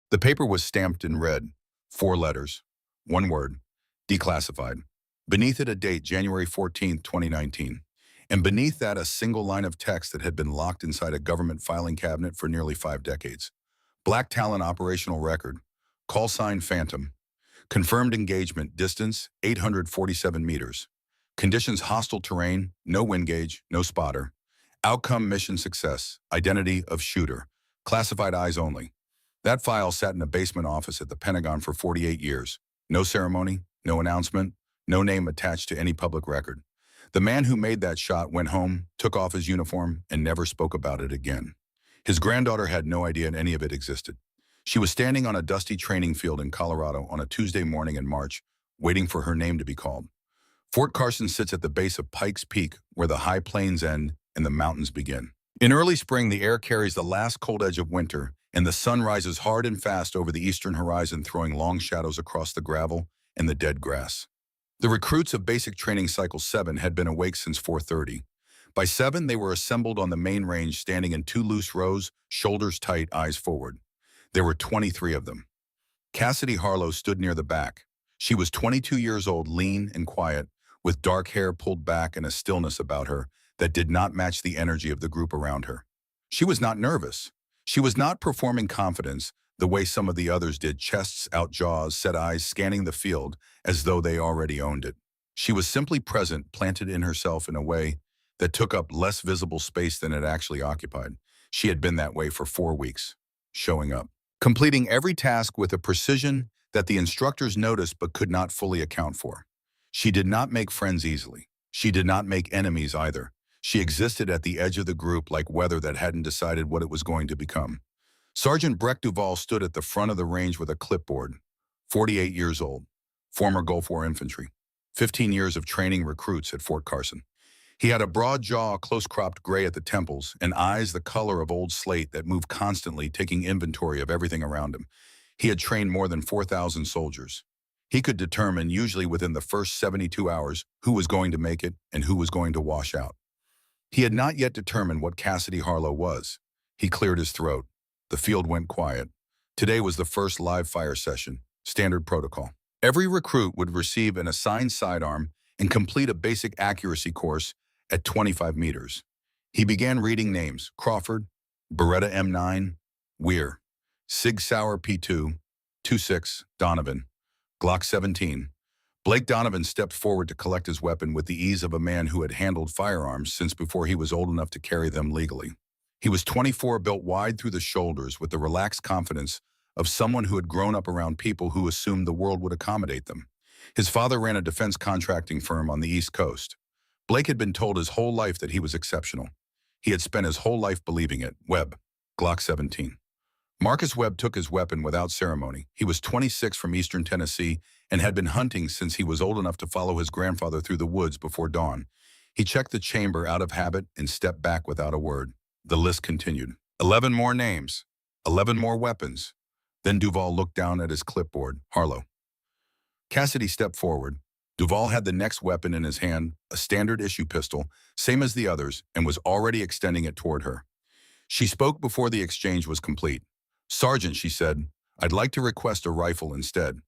The paper was stamped in red, 4 letters, 1 word, declassified. Beneath it a date, January 14th, 2019. And beneath that a single line of text that had been locked inside a government filing cabinet for nearly 5 decades. Black Talon operational record, call sign Phantom, confirmed engagement, distance 847 meters. Conditions hostile terrain, no wind gauge, no spotter. Outcome mission success, identity of shooter, classified eyes only. That file sat in a basement office at the Pentagon for 48 years. No ceremony, no announcement, no name attached to any public record. The man who made that shot went home, took off his uniform, and never spoke about it again. His granddaughter had no idea any of it existed. She was standing on a dusty training field in Colorado on a Tuesday morning in March, waiting for her name to be called. Fort Carson sits at the base of Pikes Peak, where the high plains end and the mountains begin. In early spring, the air carries the last cold edge of winter, and the sun rises hard and fast over the eastern horizon, throwing long shadows across the gravel and the dead grass. The recruits of Basic Training Cycle 7 had been awake since 4:30. By 7, they were assembled on the main range, standing in 2 loose rows, shoulders tight, eyes forward. There were 23 of them. Cassidy Harlow stood near the back. She was 22 years old, lean and quiet, with dark hair pulled back and a stillness about her that did not match the energy of the group around her. She was not nervous. She was not performing confidence the way some of the others did, chests out, jaws, set eyes, scanning the field as though they already owned it. She was simply present, planted in herself in a way that took up less visible space than it actually occupied. She had been that way for 4 weeks, showing up, completing every task with a precision that the instructors noticed but could not fully account for. She did not make friends easily. She did not make enemies either. She existed at the edge of the group like weather that hadn't decided what it was going to become. Sergeant Breck Duval stood at the front of the range with a clipboard, 48 years old, former Gulf War infantry, 15 years of training recruits at Fort Carson. He had a broad jaw, close-cropped gray at the temples, and eyes the color of old slate that moved constantly, taking inventory of everything around him. He had trained more than 4,000 soldiers. He could determine, usually within the first 72 hours, who was going to make it and who was going to wash out. He had not yet determined what Cassidy Harlow was. He cleared his throat. The field went quiet. Today was the first live fire session, standard protocol. Every recruit would receive an assigned sidearm and complete a basic accuracy course at 25 meters. He began reading names: Crawford, Beretta M9, Weir, Sig Sauer P2, 2.6, Donovan, Glock 17. Blake Donovan stepped forward to collect his weapon with the ease of a man who had handled firearms since before he was old enough to carry them legally. He was 24, built wide through the shoulders with the relaxed confidence of someone who had grown up around people who assumed the world would accommodate them. His father ran a defense contracting firm on the East Coast. Blake had been told his whole life that he was exceptional. He had spent his whole life believing it. Webb, Glock 17. Marcus Webb took his weapon without ceremony. He was 26 from eastern Tennessee and had been hunting since he was old enough to follow his grandfather through the woods before dawn. He checked the chamber out of habit and stepped back without a word. The list continued. 11 more names, 11 more weapons. Then Duval looked down at his clipboard. Harlow. Cassidy stepped forward. Duval had the next weapon in his hand, a standard issue pistol, same as the others, and was already extending it toward her. She spoke before the exchange was complete. "Sergeant," she said, "I'd like to request a rifle instead."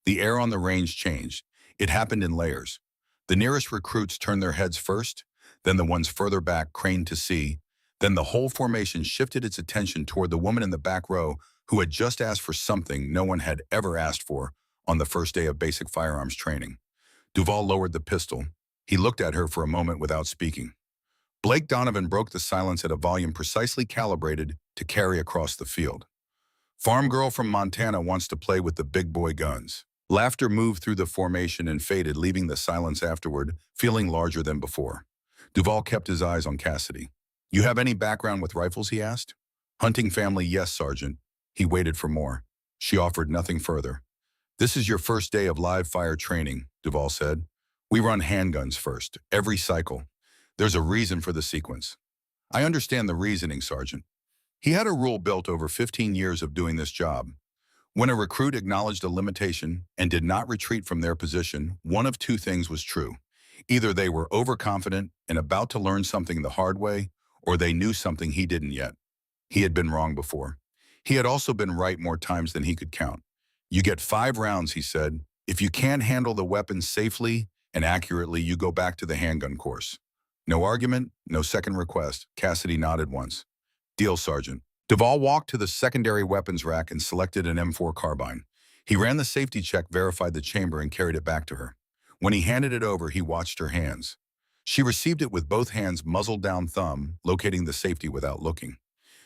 The air on the range changed. It happened in layers. The nearest recruits turned their heads first, then the ones further back craned to see. Then the whole formation shifted its attention toward the woman in the back row who had just asked for something no one had ever asked for on the first day of basic firearms training. Duval lowered the pistol. He looked at her for a moment without speaking. Blake Donovan broke the silence at a volume precisely calibrated to carry across the field. "Farm girl from Montana wants to play with the big boy guns." Laughter moved through the formation and faded, leaving the silence afterward, feeling larger than before. Duval kept his eyes on Cassidy. "You have any background with rifles?" he asked. "Hunting family, yes, Sergeant." He waited for more. She offered nothing further. "This is your first day of live fire training," Duval said. "We run handguns first, every cycle. There's a reason for the sequence." "I understand the reasoning, Sergeant." He had a rule built over 15 years of doing this job. When a recruit acknowledged a limitation and did not retreat from their position, one of two things was true. Either they were overconfident and about to learn something the hard way, or they knew something he didn't yet. He had been wrong before. He had also been right more times than he could count. You get 5 rounds, he said. If you can't handle the weapon safely and accurately, you go back to the handgun course. No argument, no second request. Cassidy nodded once. Deal, Sergeant. Duvall walked to the secondary weapons rack and selected an M4 carbine. He ran the safety check, verified the chamber, and carried it back to her. When he handed it over, he watched her hands. She received it with both hands, muzzled down thumb, locating the safety without looking.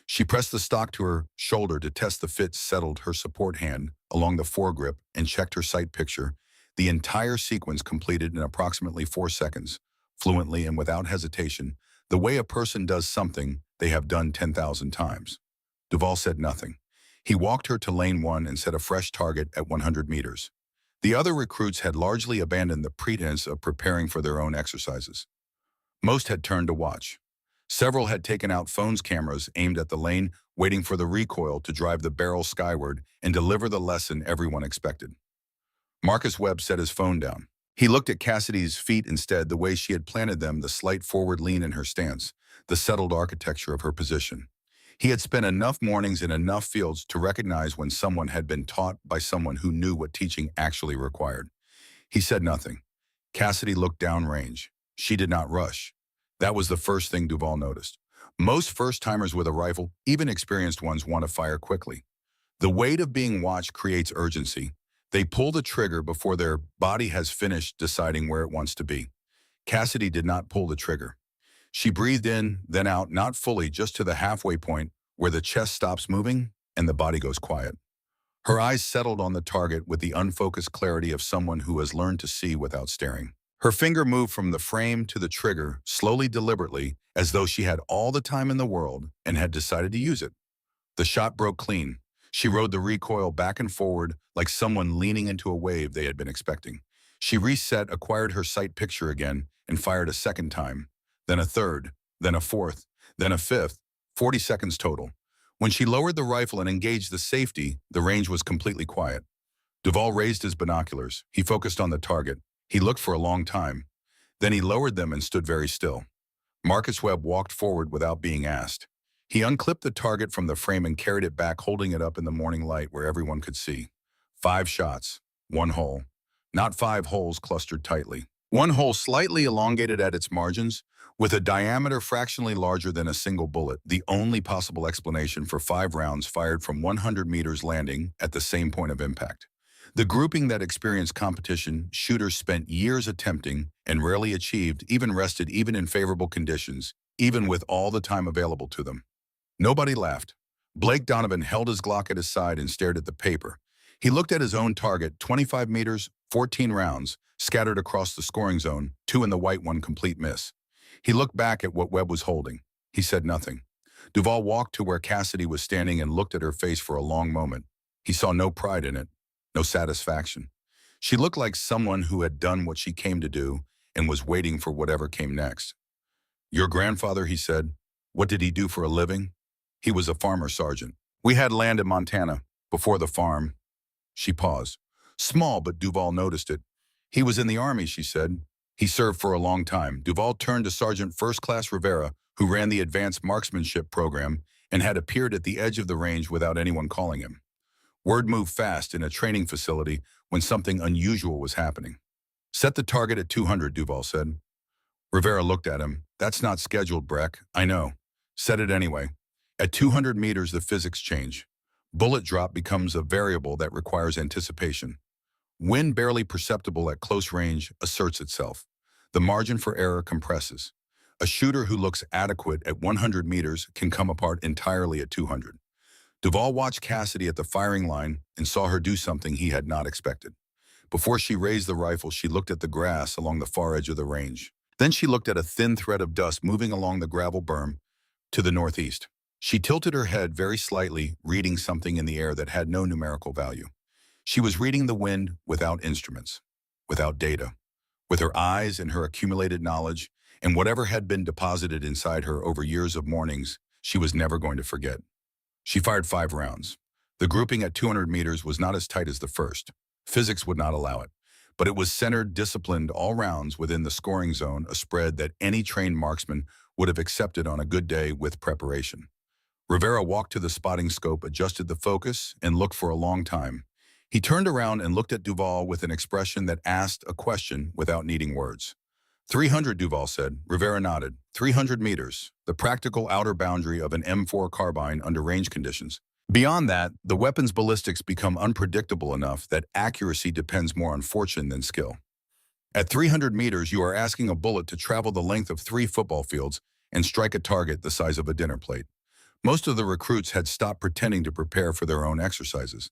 She pressed the stock to her shoulder to test the fit, settled her support hand along the foregrip, and checked her sight picture. The entire sequence completed in approximately 4 seconds, fluently and without hesitation, the way a person does something they have done 10,000 times. Duvall said nothing. He walked her to lane 1 and set a fresh target at 100 meters. The other recruits had largely abandoned the pretense of preparing for their own exercises. Most had turned to watch. Several had taken out phones, cameras aimed at the lane, waiting for the recoil to drive the barrel skyward and deliver the lesson everyone expected. Marcus Webb set his phone down. He looked at Cassidy's feet instead, the way she had planted them, the slight forward lean in her stance, the settled architecture of her position. He had spent enough mornings in enough fields to recognize when someone had been taught by someone who knew what teaching actually required. He said nothing. Cassidy looked downrange. She did not rush. That was the first thing Duvall noticed. Most first-timers with a rifle, even experienced ones, want to fire quickly. The weight of being watched creates urgency. They pull the trigger before their body has finished deciding where it wants to be. Cassidy did not pull the trigger. She breathed in, then out, not fully, just to the halfway point where the chest stops moving and the body goes quiet. Her eyes settled on the target with the unfocused clarity of someone who has learned to see without staring. Her finger moved from the frame to the trigger, slowly, deliberately, as though she had all the time in the world and had decided to use it. The shot broke clean. She rode the recoil back and forward like someone leaning into a wave they had been expecting. She reset, acquired her sight picture again, and fired a second time, then a third, then a fourth, then a fifth, 40 seconds total. When she lowered the rifle and engaged the safety, the range was completely quiet. Duvall raised his binoculars. He focused on the target. He looked for a long time. Then he lowered them and stood very still. Marcus Webb walked forward without being asked. He unclipped the target from the frame and carried it back, holding it up in the morning light where everyone could see. 5 shots, 1 hole. Not 5 holes clustered tightly. 1 hole slightly elongated at its margins, with a diameter fractionally larger than a single bullet, the only possible explanation for 5 rounds fired from 100 meters landing at the same point of impact. The grouping that experienced competition, shooters spent years attempting and rarely achieved, even rested, even in favorable conditions, even with all the time available to them. Nobody laughed. Blake Donovan held his Glock at his side and stared at the paper. He looked at his own target, 25 meters, 14 rounds, scattered across the scoring zone, 2 in the white, 1 complete miss. He looked back at what Webb was holding. He said nothing. Duvall walked to where Cassidy was standing and looked at her face for a long moment. He saw no pride in it, no satisfaction. She looked like someone who had done what she came to do and was waiting for whatever came next. Your grandfather, he said. What did he do for a living? He was a farmer, Sergeant. We had land in Montana. Before the farm. She paused. Small, but Duvall noticed it. He was in the Army, she said. He served for a long time. Duvall turned to Sergeant First Class Rivera, who ran the Advanced Marksmanship program and had appeared at the edge of the range without anyone calling him. Word moved fast in a training facility when something unusual was happening. Set the target at 200, Duvall said. Rivera looked at him. That's not scheduled, Breck. I know. Set it anyway. At 200 meters, the physics change. Bullet drop becomes a variable that requires anticipation. Wind, barely perceptible at close range, asserts itself. The margin for error compresses. A shooter who looks adequate at 100 meters can come apart entirely at 200. Duvall watched Cassidy at the firing line and saw her do something he had not expected. Before she raised the rifle, she looked at the grass along the far edge of the range. Then she looked at a thin thread of dust moving along the gravel berm to the northeast. She tilted her head very slightly, reading something in the air that had no numerical value. She was reading the wind without instruments, without data, with her eyes and her accumulated knowledge, and whatever had been deposited inside her over years of mornings, she was never going to forget. She fired 5 rounds. The grouping at 200 meters was not as tight as the first. Physics would not allow it, but it was centered, disciplined, all rounds within the scoring zone, a spread that any trained marksman would have accepted on a good day with preparation. Rivera walked to the spotting scope, adjusted the focus, and looked for a long time. He turned around and looked at Duval with an expression that asked a question without needing words. 300, Duval said. Rivera nodded. 300 meters, the practical outer boundary of an M4 carbine under range conditions. Beyond that, the weapon's ballistics become unpredictable enough that accuracy depends more on fortune than skill. At 300 meters, you are asking a bullet to travel the length of 3 football fields and strike a target the size of a dinner plate. Most of the recruits had stopped pretending to prepare for their own exercises.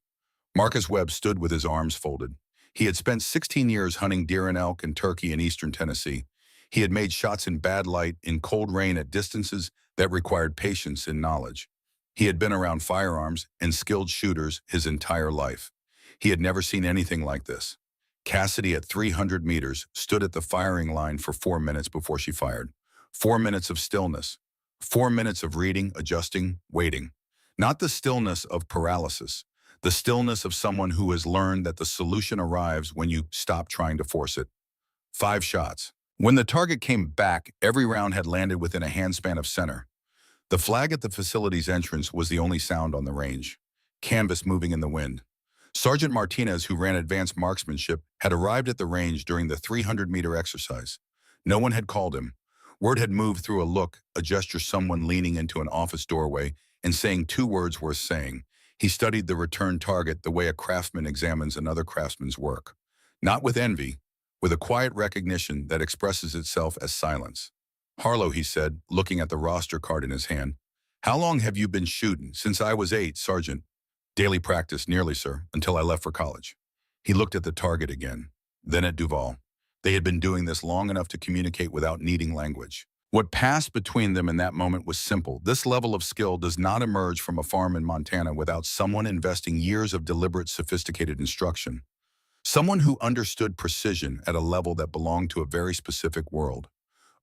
Marcus Webb stood with his arms folded. He had spent 16 years hunting deer and elk and turkey in eastern Tennessee. He had made shots in bad light, in cold rain at distances that required patience and knowledge. He had been around firearms and skilled shooters his entire life. He had never seen anything like this. Cassidy, at 300 meters, stood at the firing line for 4 minutes before she fired. 4 minutes of stillness. 4 minutes of reading, adjusting, waiting. Not the stillness of paralysis, the stillness of someone who has learned that the solution arrives when you stop trying to force it. 5 shots. When the target came back, every round had landed within a handspan of center. The flag at the facility's entrance was the only sound on the range. Canvas moving in the wind. Sergeant Martinez, who ran advanced marksmanship, had arrived at the range during the 300-meter exercise. No one had called him. Word had moved through a look, a gesture, someone leaning into an office doorway and saying 2 words worth saying. He studied the return target the way a craftsman examines another craftsman's work. Not with envy, with a quiet recognition that expresses itself as silence. Harlow, he said, looking at the roster card in his hand. How long have you been shooting? Since I was 8, Sergeant. Daily practice, nearly, sir, until I left for college. He looked at the target again, then at Duval. They had been doing this long enough to communicate without needing language. What passed between them in that moment was simple. This level of skill does not emerge from a farm in Montana without someone investing years of deliberate, sophisticated instruction. Someone who understood precision at a level that belonged to a very specific world.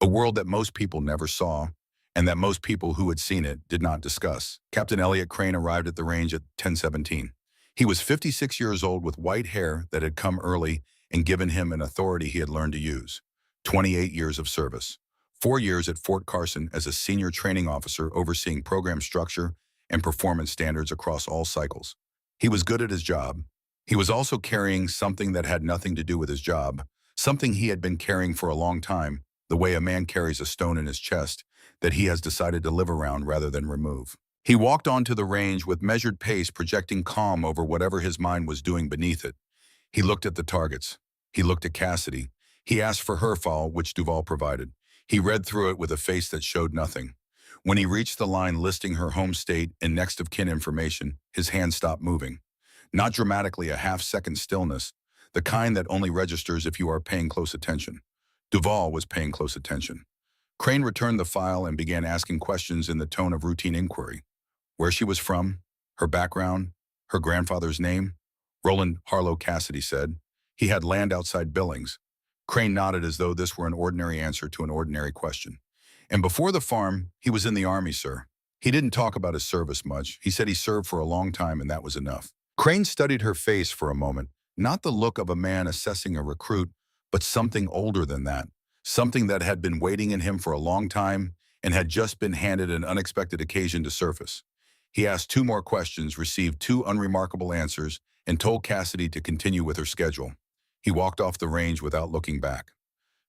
A world that most people never saw, and that most people who had seen it did not discuss. Captain Elliot Crane arrived at the range at 10:17. He was 56 years old with white hair that had come early and given him an authority he had learned to use. 28 years of service. 4 years at Fort Carson as a senior training officer overseeing program structure and performance standards across all cycles. He was good at his job. He was also carrying something that had nothing to do with his job, something he had been carrying for a long time, the way a man carries a stone in his chest that he has decided to live around rather than remove. He walked onto the range with measured pace, projecting calm over whatever his mind was doing beneath it. He looked at the targets. He looked at Cassidy. He asked for her file, which Duval provided. He read through it with a face that showed nothing. When he reached the line listing her home state and next of kin information, his hand stopped moving. Not dramatically, a half-second stillness, the kind that only registers if you are paying close attention. Duval was paying close attention. Crane returned the file and began asking questions in the tone of routine inquiry. Where she was from, her background, her grandfather's name. Roland Harlow, Cassidy said. He had land outside Billings. Crane nodded as though this were an ordinary answer to an ordinary question. And before the farm, he was in the Army, sir. He didn't talk about his service much. He said he served for a long time and that was enough. Crane studied her face for a moment, not the look of a man assessing a recruit, but something older than that, something that had been waiting in him for a long time and had just been handed an unexpected occasion to surface. He asked 2 more questions, received 2 unremarkable answers, and told Cassidy to continue with her schedule. He walked off the range without looking back.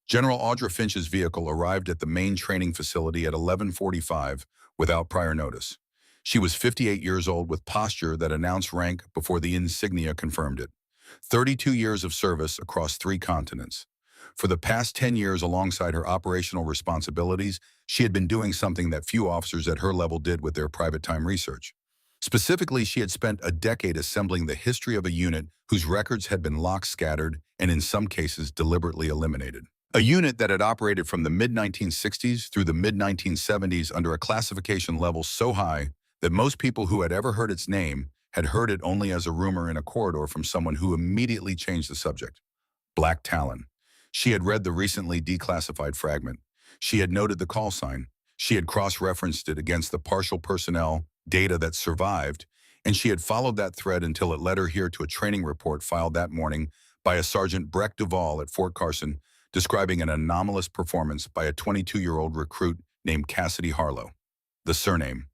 General Audra Finch's vehicle arrived at the main training facility at 11:45 without prior notice. She was 58 years old with posture that announced rank before the insignia confirmed it. 32 years of service across 3 continents. For the past 10 years alongside her operational responsibilities, she had been doing something that few officers at her level did with their private time research. Specifically, she had spent a decade assembling the history of a unit whose records had been lock-scattered and in some cases deliberately eliminated. A unit that had operated from the mid-1960s through the mid-1970s under a classification level so high that most people who had ever heard its name had heard it only as a rumor in a corridor from someone who immediately changed the subject. Black Talon. She had read the recently declassified fragment. She had noted the call sign. She had cross-referenced it against the partial personnel data that survived, and she had followed that thread until it led her here to a training report filed that morning by a Sergeant Breck Duval at Fort Carson describing an anomalous performance by a 22-year-old recruit named Cassidy Harlow. The surname.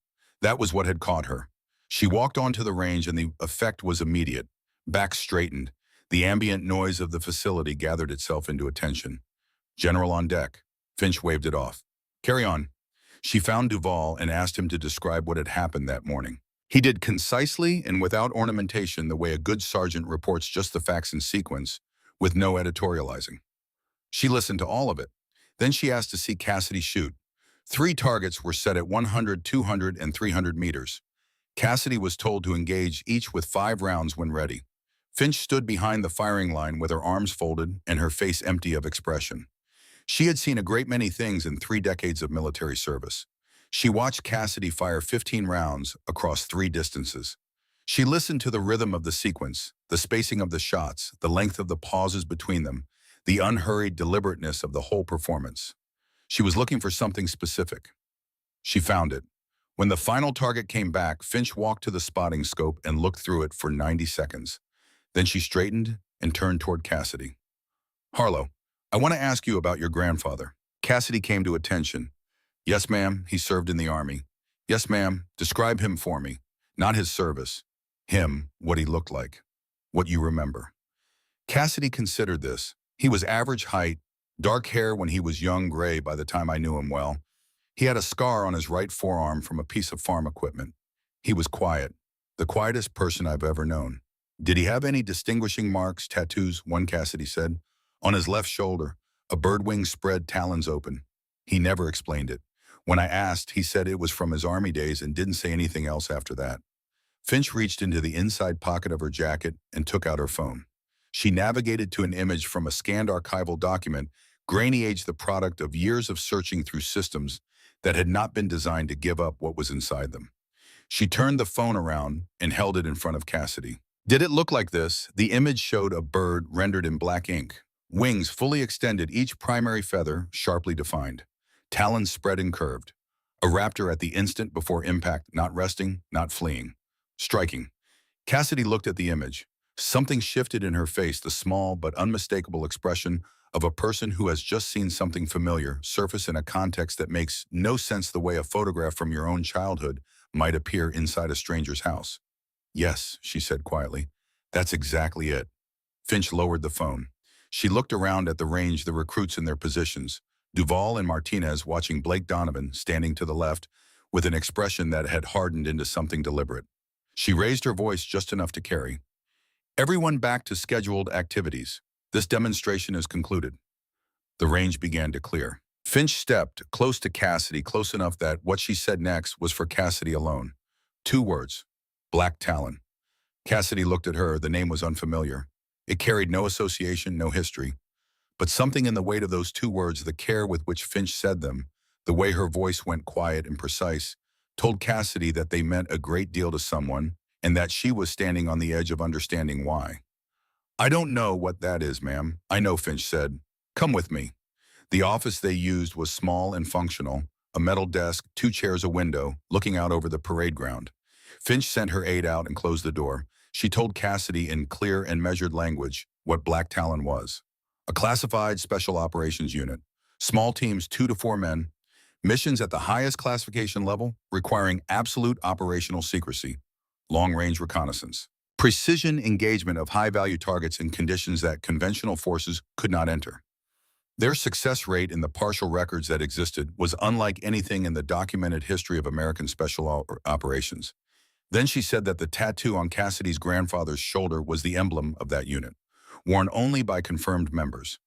That was what had caught her. She walked onto the range and the effect was immediate. Back straightened. The ambient noise of the facility gathered itself into attention. General on deck. Finch waved it off. Carry on. She found Duval and asked him to describe what had happened that morning. He did concisely and without ornamentation the way a good sergeant reports just the facts in sequence, with no editorializing. She listened to all of it. Then she asked to see Cassidy shoot. 3 targets were set at 100, 200, and 300 meters. Cassidy was told to engage each with 5 rounds when ready. Finch stood behind the firing line with her arms folded and her face empty of expression. She had seen a great many things in 3 decades of military service. She watched Cassidy fire 15 rounds across 3 distances. She listened to the rhythm of the sequence, the spacing of the shots, the length of the pauses between them, the unhurried deliberateness of the whole performance. She was looking for something specific. She found it. When the final target came back, Finch walked to the spotting scope and looked through it for 90 seconds. Then she straightened and turned toward Cassidy. Harlow, I want to ask you about your grandfather. Cassidy came to attention. Yes, ma'am, he served in the Army. Yes, ma'am, describe him for me. Not his service. Him, what he looked like. What you remember. Cassidy considered this. He was average height, dark hair when he was young, gray by the time I knew him well. He had a scar on his right forearm from a piece of farm equipment. He was quiet, the quietest person I've ever known. Did he have any distinguishing marks, tattoos, one Cassidy said. On his left shoulder, a bird wing spread, talons open. He never explained it. When I asked, he said it was from his Army days and didn't say anything else after that. Finch reached into the inside pocket of her jacket and took out her phone. She navigated to an image from a scanned archival document, grainy age the product of years of searching through systems that had not been designed to give up what was inside them. She turned the phone around and held it in front of Cassidy. Did it look like this? The image showed a bird rendered in black ink. Wings fully extended, each primary feather sharply defined. Talons spread and curved. A raptor at the instant before impact, not resting, not fleeing. Striking. Cassidy looked at the image. Something shifted in her face, the small but unmistakable expression of a person who has just seen something familiar surface in a context that makes no sense, the way a photograph from your own childhood might appear inside a stranger's house. Yes, she said quietly. That's exactly it. Finch lowered the phone. She looked around at the range, the recruits in their positions, Duval and Martinez watching Blake Donovan standing to the left with an expression that had hardened into something deliberate. She raised her voice just enough to carry. Everyone back to scheduled activities. This demonstration is concluded. The range began to clear. Finch stepped close to Cassidy, close enough that what she said next was for Cassidy alone. 2 words. Black Talon. Cassidy looked at her. The name was unfamiliar. It carried no association, no history. But something in the weight of those 2 words, the care with which Finch said them, the way her voice went quiet and precise, told Cassidy that they meant a great deal to someone and that she was standing on the edge of understanding why. I don't know what that is, ma'am. I know, Finch said. Come with me. The office they used was small and functional, a metal desk, 2 chairs, a window, looking out over the parade ground. Finch sent her aide out and closed the door. She told Cassidy in clear and measured language what Black Talon was. A classified special operations unit. Small teams, 2 to 4 men. Missions at the highest classification level, requiring absolute operational secrecy. Long-range reconnaissance. Precision engagement of high-value targets in conditions that conventional forces could not enter. Their success rate in the partial records that existed was unlike anything in the documented history of American special operations. Then she said that the tattoo on Cassidy's grandfather's shoulder was the emblem of that unit, worn only by confirmed members.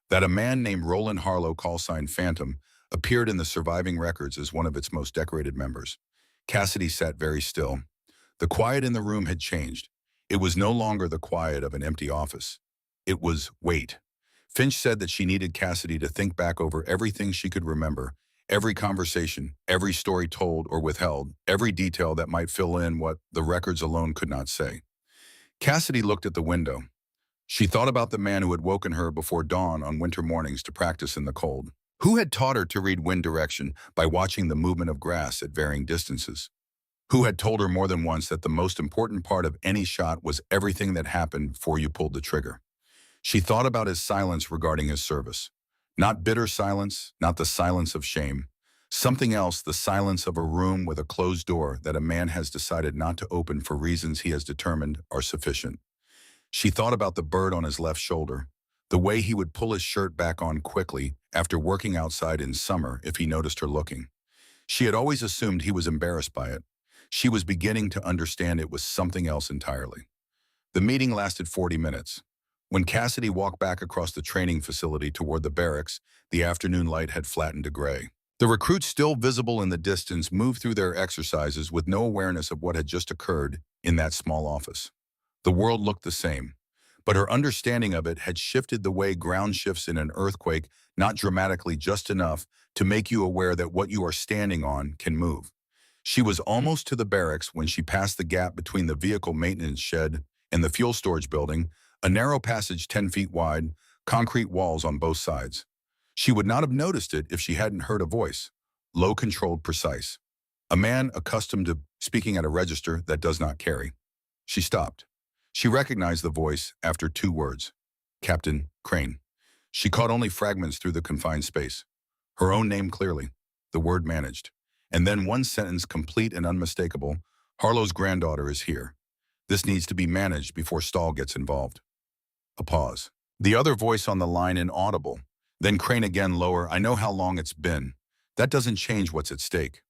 That a man named Roland Harlow, callsign Phantom, appeared in the surviving records as one of its most decorated members. Cassidy sat very still. The quiet in the room had changed. It was no longer the quiet of an empty office. It was wait. Finch said that she needed Cassidy to think back over everything she could remember, every conversation, every story told or withheld, every detail that might fill in what the records alone could not say. Cassidy looked at the window. She thought about the man who had woken her before dawn on winter mornings to practice in the cold, who had taught her to read wind direction by watching the movement of grass at varying distances, who had told her more than once that the most important part of any shot was everything that happened before you pulled the trigger. She thought about his silence regarding his service. Not bitter silence, not the silence of shame. Something else, the silence of a room with a closed door that a man has decided not to open for reasons he has determined are sufficient. She thought about the bird on his left shoulder, the way he would pull his shirt back on quickly after working outside in summer if he noticed her looking. She had always assumed he was embarrassed by it. She was beginning to understand it was something else entirely. The meeting lasted 40 minutes. When Cassidy walked back across the training facility toward the barracks, the afternoon light had flattened to gray. The recruits, still visible in the distance, moved through their exercises with no awareness of what had just occurred in that small office. The world looked the same, but her understanding of it had shifted the way ground shifts in an earthquake, not dramatically, just enough to make you aware that what you are standing on can move. She was almost to the barracks when she passed the gap between the vehicle maintenance shed and the fuel storage building, a narrow passage 10 feet wide, concrete walls on both sides. She would not have noticed it if she hadn't heard a voice, low, controlled, precise. A man accustomed to speaking at a register that does not carry. She stopped. She recognized the voice after 2 words. Captain Crane. She caught only fragments through the confined space. Her own name clearly, the word managed. And then one sentence, complete and unmistakable. Harlow's granddaughter is here. This needs to be managed before Stahl gets involved. A pause. The other voice on the line inaudible. Then Crane again, lower. I know how long it's been. That doesn't change what's at stake.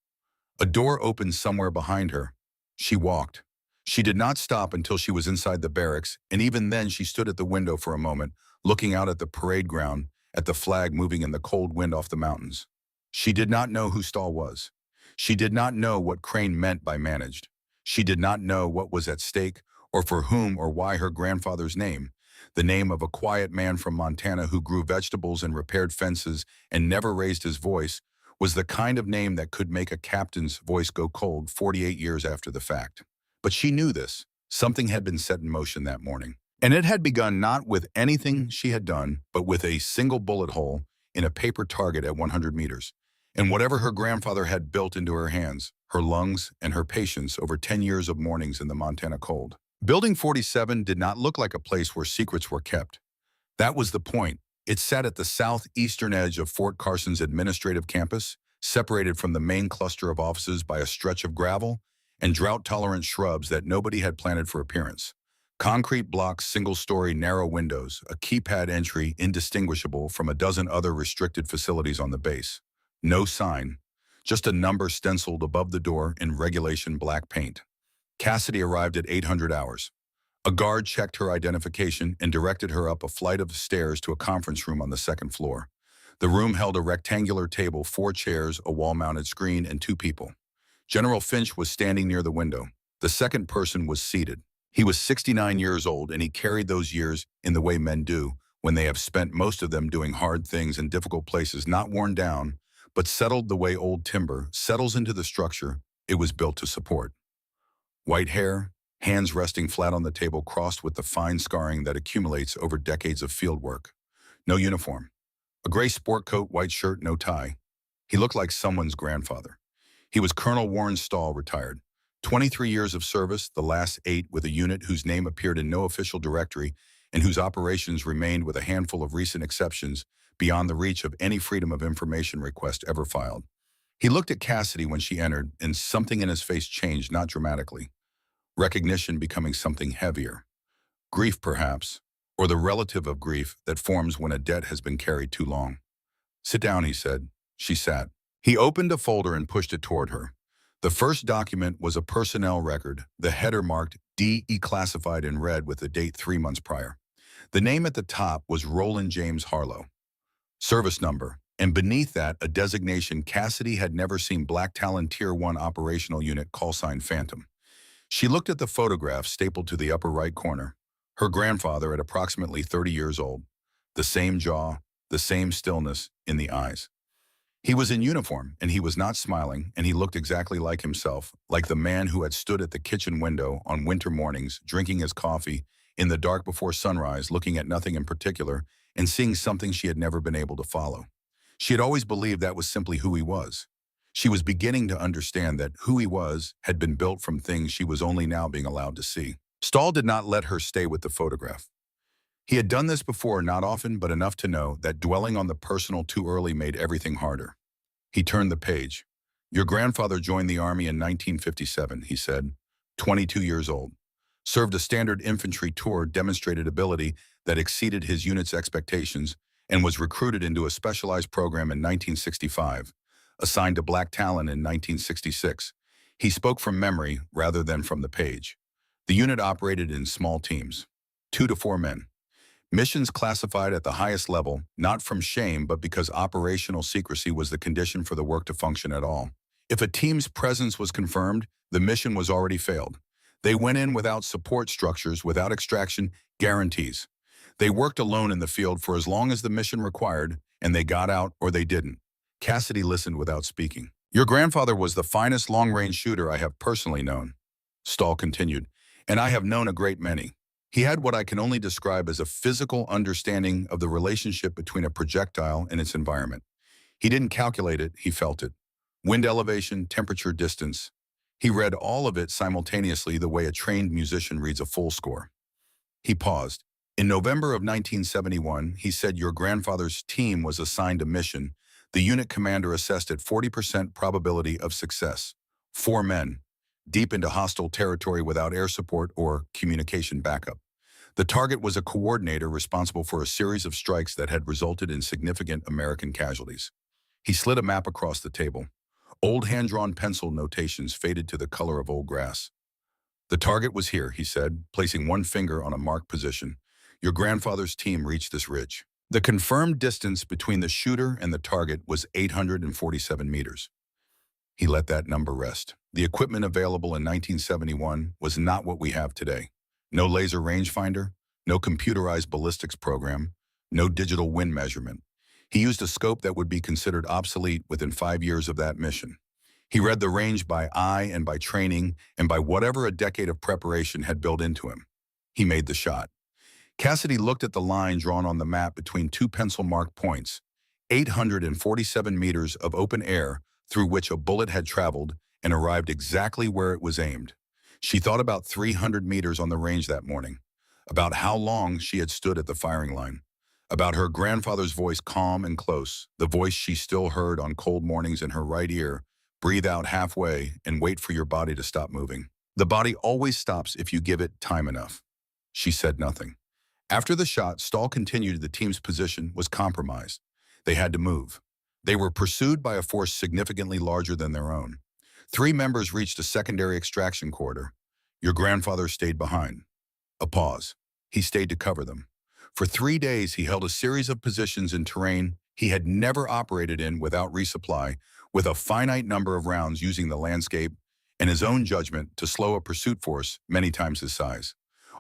A door opened somewhere behind her. She walked. She did not stop until she was inside the barracks, and even then she stood at the window for a moment, looking out at the parade ground, at the flag moving in the cold wind off the mountains. She did not know who Stahl was. She did not know what Crane meant by managed. She did not know what was at stake, or for whom or why her grandfather's name, the name of a quiet man from Montana who grew vegetables and repaired fences and never raised his voice, was the kind of name that could make a captain's voice go cold 48 years after the fact. But she knew this. Something had been set in motion that morning. And it had begun not with anything she had done, but with a single bullet hole in a paper target at 100 meters. And whatever her grandfather had built into her hands, her lungs, and her patience over 10 years of mornings in the Montana cold. Building 47 did not look like a place where secrets were kept. That was the point. It sat at the southeastern edge of Fort Carson's administrative campus, separated from the main cluster of offices by a stretch of gravel and drought-tolerant shrubs that nobody had planted for appearance. Concrete blocks, single-story, narrow windows, a keypad entry indistinguishable from a dozen other restricted facilities on the base. No sign, just a number stenciled above the door in regulation black paint. Cassidy arrived at 800 hours. A guard checked her identification and directed her up a flight of stairs to a conference room on the 2nd floor. The room held a rectangular table, 4 chairs, a wall-mounted screen, and 2 people. General Finch was standing near the window. The second person was seated. He was 69 years old, and he carried those years in the way men do when they have spent most of them doing hard things in difficult places, not worn down, but settled the way old timber settles into the structure it was built to support. White hair, hands resting flat on the table, crossed with the fine scarring that accumulates over decades of field work. No uniform. A gray sport coat, white shirt, no tie. He looked like someone's grandfather. He was Colonel Warren Stahl, retired. 23 years of service, the last 8 with a unit whose name appeared in no official directory and whose operations remained, with a handful of recent exceptions, beyond the reach of any Freedom of Information request ever filed. He looked at Cassidy when she entered, and something in his face changed, not dramatically. Recognition becoming something heavier. Grief, perhaps, or the relative of grief that forms when a debt has been carried too long. Sit down, he said. She sat. He opened a folder and pushed it toward her. The first document was a personnel record, the header marked DE classified in red with the date 3 months prior. The name at the top was Roland James Harlow. Service number, and beneath that a designation Cassidy had never seen: Black Talon Tier 1 Operational Unit, callsign Phantom. She looked at the photograph stapled to the upper right corner. Her grandfather at approximately 30 years old. The same jaw, the same stillness in the eyes. He was in uniform, and he was not smiling, and he looked exactly like himself, like the man who had stood at the kitchen window on winter mornings, drinking his coffee, in the dark before sunrise, looking at nothing in particular, and seeing something she had never been able to follow. She had always believed that was simply who he was. She was beginning to understand that who he was had been built from things she was only now being allowed to see. Stahl did not let her stay with the photograph. He had done this before, not often, but enough to know that dwelling on the personal too early made everything harder. He turned the page. Your grandfather joined the Army in 1957, he said, 22 years old. Served a standard infantry tour, demonstrated ability that exceeded his unit's expectations, and was recruited into a specialized program in 1965, assigned to Black Talon in 1966. He spoke from memory rather than from the page. The unit operated in small teams, 2 to 4 men. Missions classified at the highest level, not from shame, but because operational secrecy was the condition for the work to function at all. If a team's presence was confirmed, the mission was already failed. They went in without support structures, without extraction guarantees. They worked alone in the field for as long as the mission required, and they got out or they didn't. Cassidy listened without speaking. Your grandfather was the finest long-range shooter I have personally known, Stahl continued, and I have known a great many. He had what I can only describe as a physical understanding of the relationship between a projectile and its environment. He didn't calculate it, he felt it. Wind elevation, temperature, distance. He read all of it simultaneously the way a trained musician reads a full score. He paused. In November of 1971, he said your grandfather's team was assigned a mission. The unit commander assessed at 40% probability of success. 4 men, deep into hostile territory without air support or communication backup. The target was a coordinator responsible for a series of strikes that had resulted in significant American casualties. He slid a map across the table. Old hand-drawn pencil notations faded to the color of old grass. The target was here, he said, placing one finger on a marked position. Your grandfather's team reached this ridge. The confirmed distance between the shooter and the target was 847 meters. He let that number rest. The equipment available in 1971 was not what we have today. No laser rangefinder, no computerized ballistics program, no digital wind measurement. He used a scope that would be considered obsolete within 5 years of that mission. He read the range by eye and by training and by whatever a decade of preparation had built into him. He made the shot. Cassidy looked at the line drawn on the map between 2 pencil-marked points, 847 meters of open air through which a bullet had traveled and arrived exactly where it was aimed. She thought about 300 meters on the range that morning, about how long she had stood at the firing line, about her grandfather's voice calm and close, the voice she still heard on cold mornings in her right ear, breathe out halfway and wait for your body to stop moving. The body always stops if you give it time enough. She said nothing. After the shot, Stahl continued the team's position was compromised. They had to move. They were pursued by a force significantly larger than their own. 3 members reached a secondary extraction corridor. Your grandfather stayed behind. A pause. He stayed to cover them. For 3 days, he held a series of positions in terrain he had never operated in without resupply, with a finite number of rounds using the landscape and his own judgment to slow a pursuit force many times his size.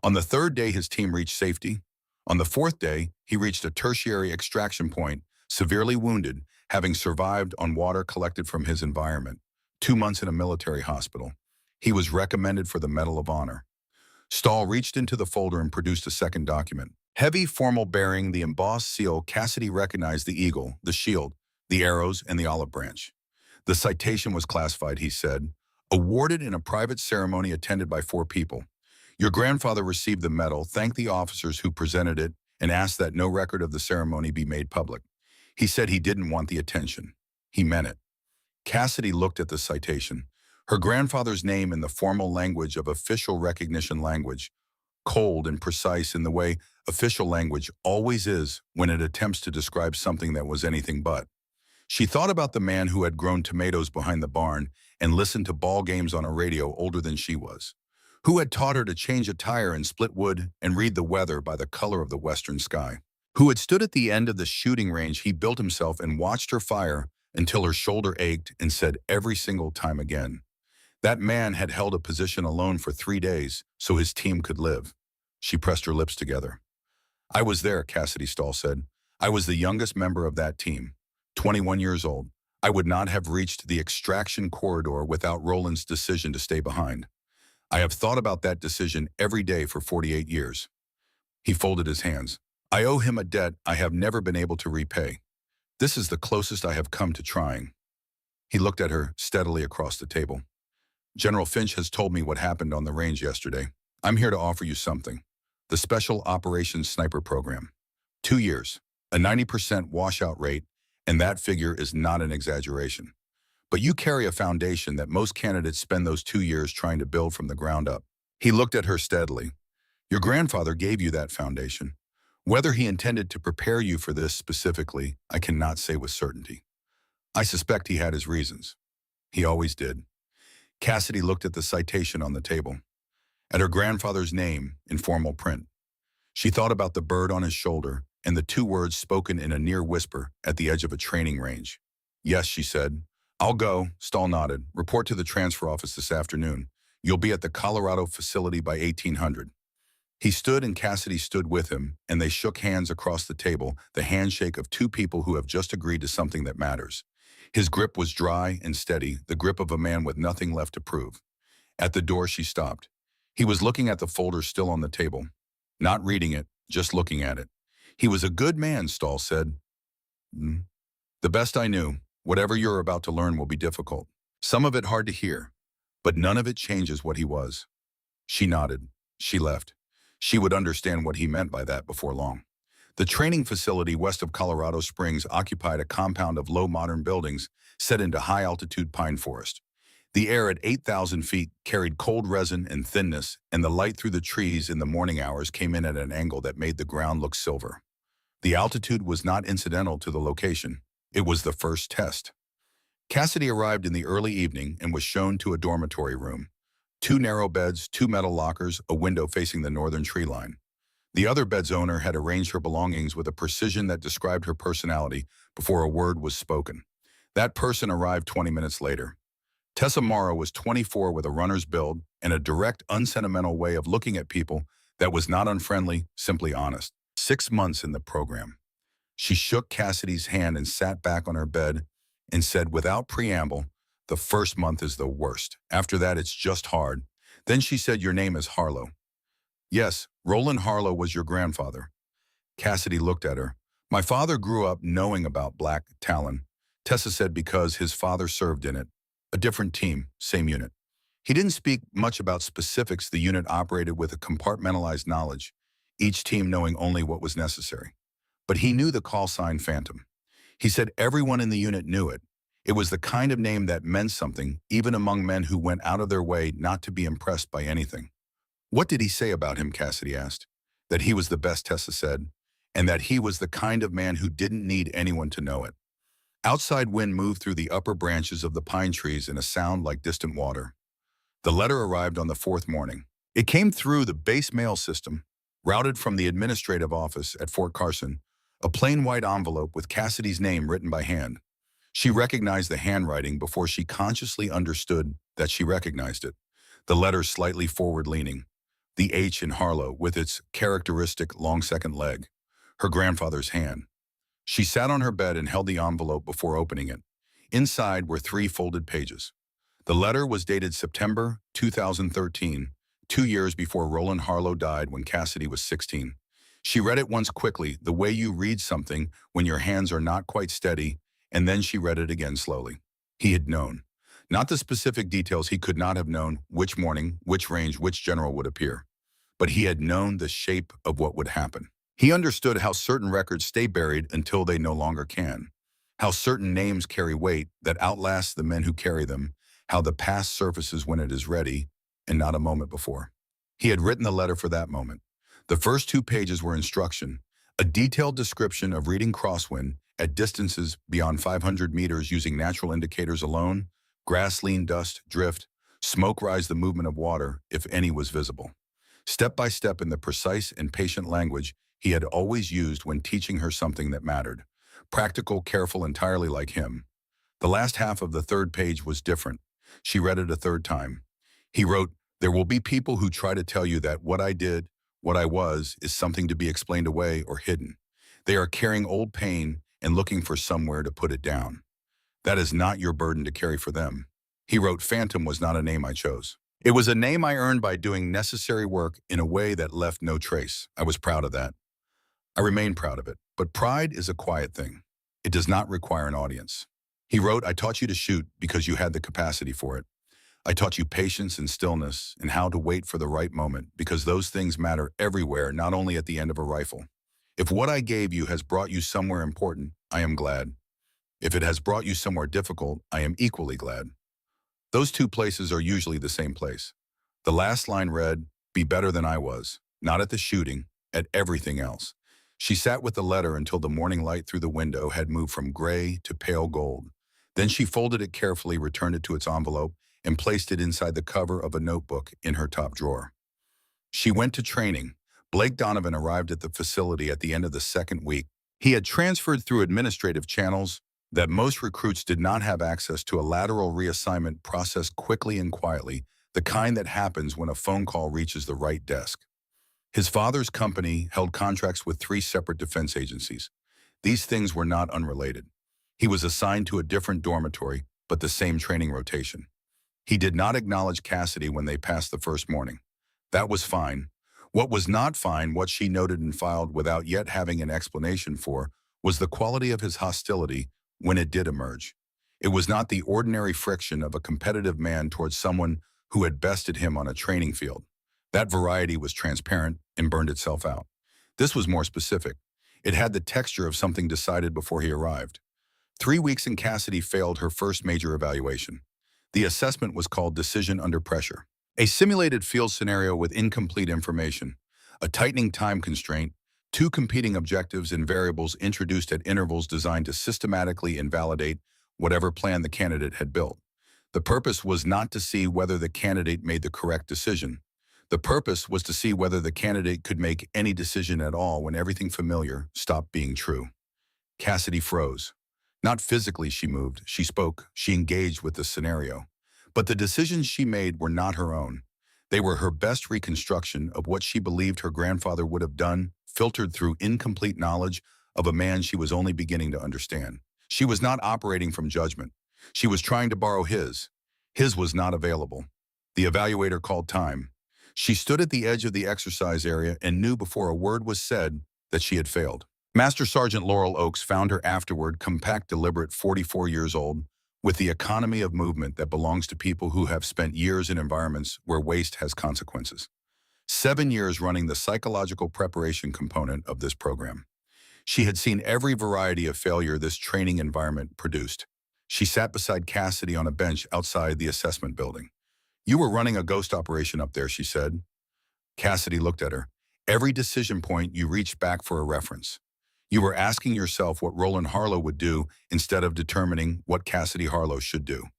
On the 3rd day, his team reached safety. On the 4th day, he reached a tertiary extraction point, severely wounded, having survived on water collected from his environment. 2 months in a military hospital. He was recommended for the Medal of Honor. Stahl reached into the folder and produced a second document. Heavy, formal bearing the embossed seal. Cassidy recognized the eagle, the shield, the arrows, and the olive branch. The citation was classified, he said, awarded in a private ceremony attended by 4 people. Your grandfather received the medal, thanked the officers who presented it, and asked that no record of the ceremony be made public. He said he didn't want the attention. He meant it. Cassidy looked at the citation. Her grandfather's name in the formal language of official recognition language, cold and precise in the way official language always is when it attempts to describe something that was anything but. She thought about the man who had grown tomatoes behind the barn and listened to ball games on a radio older than she was, who had taught her to change a tire and split wood and read the weather by the color of the western sky, who had stood at the end of the shooting range he built himself and watched her fire until her shoulder ached and said every single time again. That man had held a position alone for 3 days so his team could live. She pressed her lips together. I was there, Cassidy Stahl said. I was the youngest member of that team, 21 years old. I would not have reached the extraction corridor without Roland's decision to stay behind. I have thought about that decision every day for 48 years. He folded his hands. I owe him a debt I have never been able to repay. This is the closest I have come to trying. He looked at her steadily across the table. General Finch has told me what happened on the range yesterday. I'm here to offer you something. The Special Operations Sniper Program. 2 years, a 90% washout rate, And that figure is not an exaggeration. But you carry a foundation that most candidates spend those 2 years trying to build from the ground up. He looked at her steadily. Your grandfather gave you that foundation. Whether he intended to prepare you for this specifically, I cannot say with certainty. I suspect he had his reasons. He always did. Cassidy looked at the citation on the table, at her grandfather's name in formal print. She thought about the bird on his shoulder and the 2 words spoken in a near whisper at the edge of a training range. Yes, she said. I'll go, Stahl nodded. Report to the transfer office this afternoon. You'll be at the Colorado facility by 1800. He stood and Cassidy stood with him, and they shook hands across the table, the handshake of two people who have just agreed to something that matters. His grip was dry and steady, the grip of a man with nothing left to prove. At the door, she stopped. He was looking at the folder still on the table. Not reading it, just looking at it. He was a good man, Stahl said. The best I knew. Whatever you're about to learn will be difficult. Some of it hard to hear, but none of it changes what he was. She nodded. She left. She would understand what he meant by that before long. The training facility west of Colorado Springs occupied a compound of low modern buildings set into high-altitude pine forest. The air at 8,000 feet carried cold resin and thinness, and the light through the trees in the morning hours came in at an angle that made the ground look silver. The altitude was not incidental to the location. It was the first test. Cassidy arrived in the early evening and was shown to a dormitory room. 2 narrow beds, 2 metal lockers, a window facing the northern tree line. The other bed's owner had arranged her belongings with a precision that described her personality before a word was spoken. That person arrived 20 minutes later. Tessa Morrow was 24 with a runner's build and a direct, unsentimental way of looking at people that was not unfriendly, simply honest. 6 months in the program. She shook Cassidy's hand and sat back on her bed and said without preamble, the first month is the worst. After that, it's just hard. Then she said, your name is Harlow. Yes, Roland Harlow was your grandfather. Cassidy looked at her. My father grew up knowing about Black Talon. Tessa said because his father served in it. A different team, same unit. He didn't speak much about specifics. The unit operated with a compartmentalized knowledge, each team knowing only what was necessary. But he knew the call sign Phantom. He said everyone in the unit knew it. It was the kind of name that meant something, even among men who went out of their way not to be impressed by anything. What did he say about him, Cassidy asked. That he was the best, Tessa said, and that he was the kind of man who didn't need anyone to know it. Outside wind moved through the upper branches of the pine trees in a sound like distant water. The letter arrived on the 4th morning. It came through the base mail system, routed from the administrative office at Fort Carson, a plain white envelope with Cassidy's name written by hand. She recognized the handwriting before she consciously understood that she recognized it. The letter slightly forward-leaning, the H in Harlow with its characteristic long second leg, her grandfather's hand. She sat on her bed and held the envelope before opening it. Inside were 3 folded pages. The letter was dated September 2013, 2 years before Roland Harlow died when Cassidy was 16. She read it once quickly, the way you read something when your hands are not quite steady, and then she read it again slowly. He had known. Not the specific details. He could not have known which morning, which range, which general would appear. But he had known the shape of what would happen. He understood how certain records stay buried until they no longer can. How certain names carry weight that outlasts the men who carry them. How the past surfaces when it is ready, and not a moment before. He had written the letter for that moment. The first 2 pages were instruction, a detailed description of reading crosswind at distances beyond 500 meters using natural indicators alone, grass lean, dust, drift, smoke rise, the movement of water, if any was visible. Step by step in the precise and patient language he had always used when teaching her something that mattered. Practical, careful, entirely like him. The last half of the 3rd page was different. She read it a 3rd time. He wrote, there will be people who try to tell you that what I did, what I was, is something to be explained away or hidden. They are carrying old pain and looking for somewhere to put it down. That is not your burden to carry for them. He wrote, Phantom was not a name I chose. It was a name I earned by doing necessary work in a way that left no trace. I was proud of that. I remain proud of it. But pride is a quiet thing. It does not require an audience. He wrote, I taught you to shoot because you had the capacity for it. I taught you patience and stillness and how to wait for the right moment because those things matter everywhere, not only at the end of a rifle. If what I gave you has brought you somewhere important, I am glad. If it has brought you somewhere difficult, I am equally glad. Those two places are usually the same place. The last line read, "Be better than I was," not at the shooting, at everything else. She sat with the letter until the morning light through the window had moved from gray to pale gold. Then she folded it carefully, returned it to its envelope, and placed it inside the cover of a notebook in her top drawer. She went to training. Blake Donovan arrived at the facility at the end of the second week. He had transferred through administrative channels that most recruits did not have access to, a lateral reassignment process quickly and quietly, the kind that happens when a phone call reaches the right desk. His father's company held contracts with 3 separate defense agencies. These things were not unrelated. He was assigned to a different dormitory, but the same training rotation. He did not acknowledge Cassidy when they passed the first morning. That was fine. What was not fine, what she noted and filed without yet having an explanation for, was the quality of his hostility when it did emerge. It was not the ordinary friction of a competitive man towards someone who had bested him on a training field. That variety was transparent and burned itself out. This was more specific. It had the texture of something decided before he arrived. 3 weeks and Cassidy failed her first major evaluation. The assessment was called Decision Under Pressure. A simulated field scenario with incomplete information, a tightening time constraint, 2 competing objectives and variables introduced at intervals designed to systematically invalidate whatever plan the candidate had built. The purpose was not to see whether the candidate made the correct decision. The purpose was to see whether the candidate could make any decision at all when everything familiar stopped being true. Cassidy froze. Not physically she moved, she spoke, she engaged with the scenario. But the decisions she made were not her own. They were her best reconstruction of what she believed her grandfather would have done, filtered through incomplete knowledge of a man she was only beginning to understand. She was not operating from judgment. She was trying to borrow his. His was not available. The evaluator called time. She stood at the edge of the exercise area and knew before a word was said that she had failed. Master Sergeant Laurel Oakes found her afterward, compact, deliberate, 44 years old, with the economy of movement that belongs to people who have spent years in environments where waste has consequences. 7 years running the psychological preparation component of this program. She had seen every variety of failure this training environment produced. She sat beside Cassidy on a bench outside the assessment building. "You were running a ghost operation up there," she said. Cassidy looked at her. "Every decision point you reached back for a reference. You were asking yourself what Roland Harlow would do instead of determining what Cassidy Harlow should do.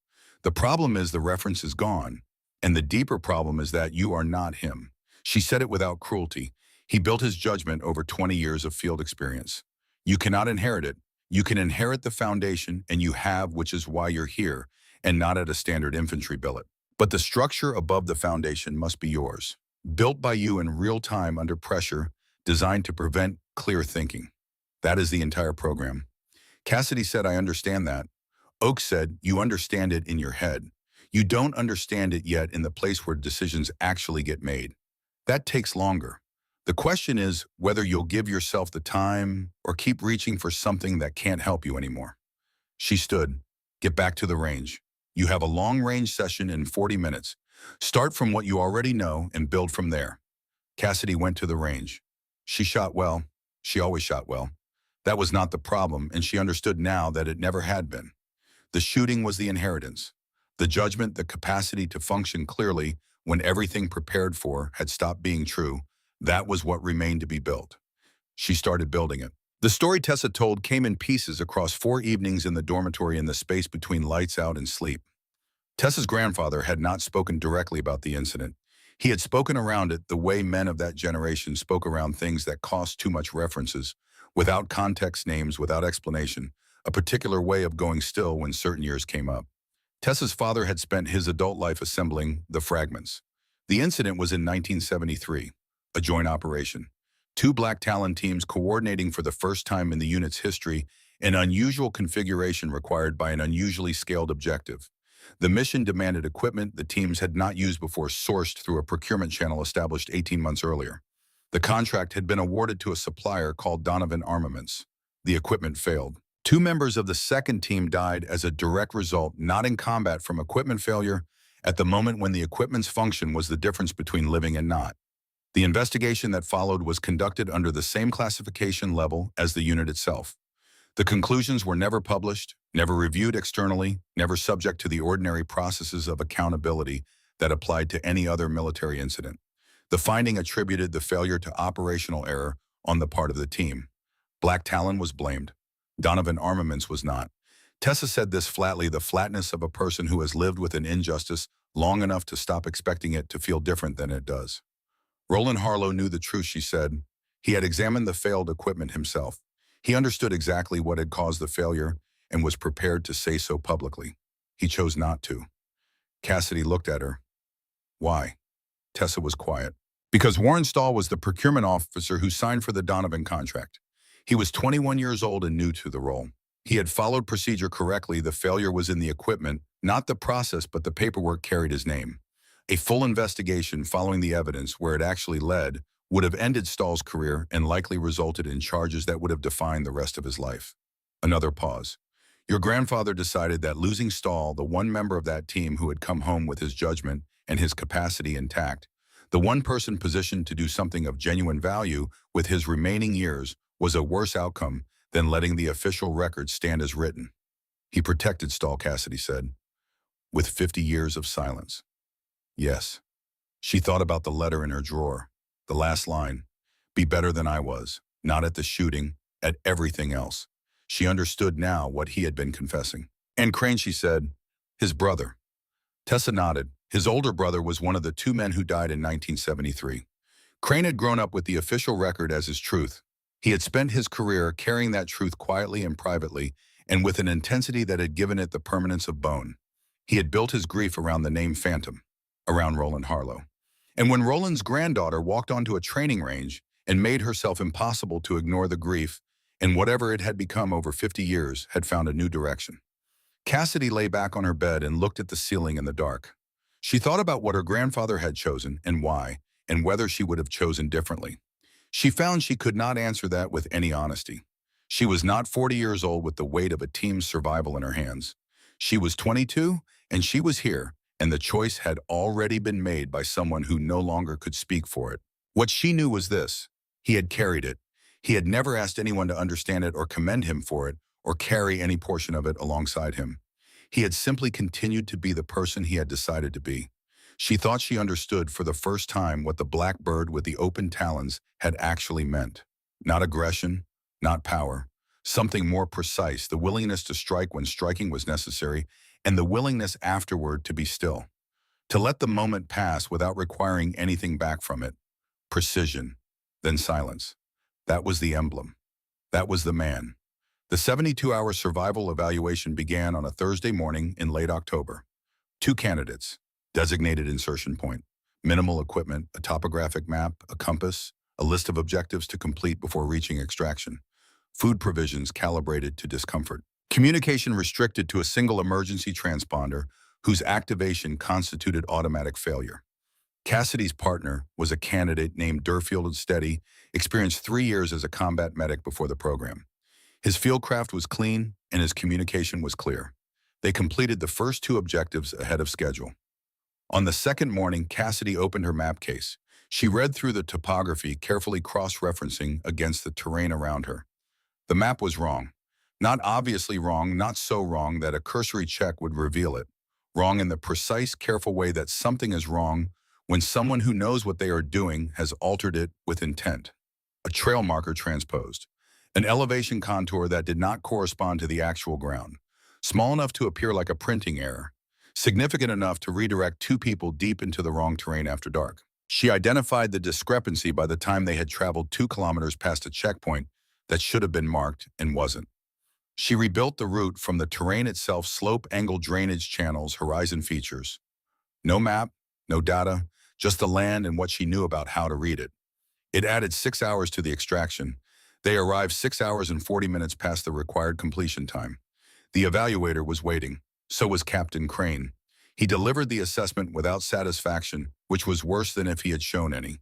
The problem is the reference is gone, and the deeper problem is that you are not him." She said it without cruelty. He built his judgment over 20 years of field experience. You cannot inherit it. You can inherit the foundation, and you have, which is why you're here, and not at a standard infantry billet. But the structure above the foundation must be yours, built by you in real time under pressure, designed to prevent clear thinking. That is the entire program. Cassidy said, "I understand that." Oakes said, "You understand it in your head. You don't understand it yet in the place where decisions actually get made. That takes longer. The question is whether you'll give yourself the time or keep reaching for something that can't help you anymore." She stood. "Get back to the range. You have a long-range session in 40 minutes. Start from what you already know and build from there." Cassidy went to the range. She shot well. She always shot well. That was not the problem, and she understood now that it never had been. The shooting was the inheritance. The judgment, the capacity to function clearly when everything prepared for had stopped being true, that was what remained to be built. She started building it. The story Tessa told came in pieces across 4 evenings in the dormitory in the space between lights out and sleep. Tessa's grandfather had not spoken directly about the incident. He had spoken around it the way men of that generation spoke around things that cost too much references, without context, names, without explanation, a particular way of going still when certain years came up. Tessa's father had spent his adult life assembling the fragments. The incident was in 1973, a joint operation. 2 black Talon teams coordinating for the first time in the unit's history, an unusual configuration required by an unusually scaled objective. The mission demanded equipment the teams had not used before, sourced through a procurement channel established 18 months earlier. The contract had been awarded to a supplier called Donovan Armaments. The equipment failed. 2 members of the second team died as a direct result, not in combat from equipment failure, at the moment when the equipment's function was the difference between living and not. The investigation that followed was conducted under the same classification level as the unit itself. The conclusions were never published, never reviewed externally, never subject to the ordinary processes of accountability that applied to any other military incident. The finding attributed the failure to operational error on the part of the team. Black Talon was blamed. Donovan Armaments was not. Tessa said this flatly, the flatness of a person who has lived with an injustice long enough to stop expecting it to feel different than it does. Roland Harlow knew the truth, she said. He had examined the failed equipment himself. He understood exactly what had caused the failure and was prepared to say so publicly. He chose not to. Cassidy looked at her. Why? Tessa was quiet. Because Warren Stahl was the procurement officer who signed for the Donovan contract. He was 21 years old and new to the role. He had followed procedure correctly. The failure was in the equipment, not the process, but the paperwork carried his name. A full investigation following the evidence where it actually led would have ended Stahl's career and likely resulted in charges that would have defined the rest of his life. Another pause. Your grandfather decided that losing Stahl, the one member of that team who had come home with his judgment and his capacity intact, the one person positioned to do something of genuine value with his remaining years, was a worse outcome than letting the official record stand as written. He protected Stahl, Cassidy said, with 50 years of silence. Yes. She thought about the letter in her drawer. The last line, be better than I was, not at the shooting, at everything else. She understood now what he had been confessing. And Crane, she said, his brother. Tessa nodded. His older brother was one of the two men who died in 1973. Crane had grown up with the official record as his truth. He had spent his career carrying that truth quietly and privately, and with an intensity that had given it the permanence of bone. He had built his grief around the name Phantom, around Roland Harlow. And when Roland's granddaughter walked onto a training range and made herself impossible to ignore, the grief, and whatever it had become over 50 years, had found a new direction. Cassidy lay back on her bed and looked at the ceiling in the dark. She thought about what her grandfather had chosen and why, and whether she would have chosen differently. She found she could not answer that with any honesty. She was not 40 years old with the weight of a team's survival in her hands. She was 22, and she was here, and the choice had already been made by someone who no longer could speak for it. What she knew was this: he had carried it. He had never asked anyone to understand it or commend him for it, or carry any portion of it alongside him. He had simply continued to be the person he had decided to be. She thought she understood for the first time what the black bird with the open talons had actually meant. Not aggression, not power. Something more precise, the willingness to strike when striking was necessary, and the willingness afterward to be still. To let the moment pass without requiring anything back from it. Precision, then silence. That was the emblem. That was the man. The 72-hour survival evaluation began on a Thursday morning in late October. 2 candidates. Designated insertion point, minimal equipment, a topographic map, a compass, a list of objectives to complete before reaching extraction. Food provisions calibrated to discomfort. Communication restricted to a single emergency transponder whose activation constituted automatic failure. Cassidy's partner was a candidate named Durfield Steady, experienced 3 years as a combat medic before the program. His fieldcraft was clean and his communication was clear. They completed the first 2 objectives ahead of schedule. On the second morning, Cassidy opened her map case. She read through the topography, carefully cross-referencing against the terrain around her. The map was wrong. Not obviously wrong, not so wrong that a cursory check would reveal it. Wrong in the precise, careful way that something is wrong when someone who knows what they are doing has altered it with intent. A trail marker transposed. An elevation contour that did not correspond to the actual ground. Small enough to appear like a printing error. Significant enough to redirect 2 people deep into the wrong terrain after dark. She identified the discrepancy by the time they had traveled 2 kilometers past a checkpoint that should have been marked and wasn't. She rebuilt the route from the terrain itself, slope, angle, drainage channels, horizon features. No map, no data, just the land and what she knew about how to read it. It added 6 hours to the extraction. They arrived 6 hours and 40 minutes past the required completion time. The evaluator was waiting. So was Captain Crane. He delivered the assessment without satisfaction, which was worse than if he had shown any.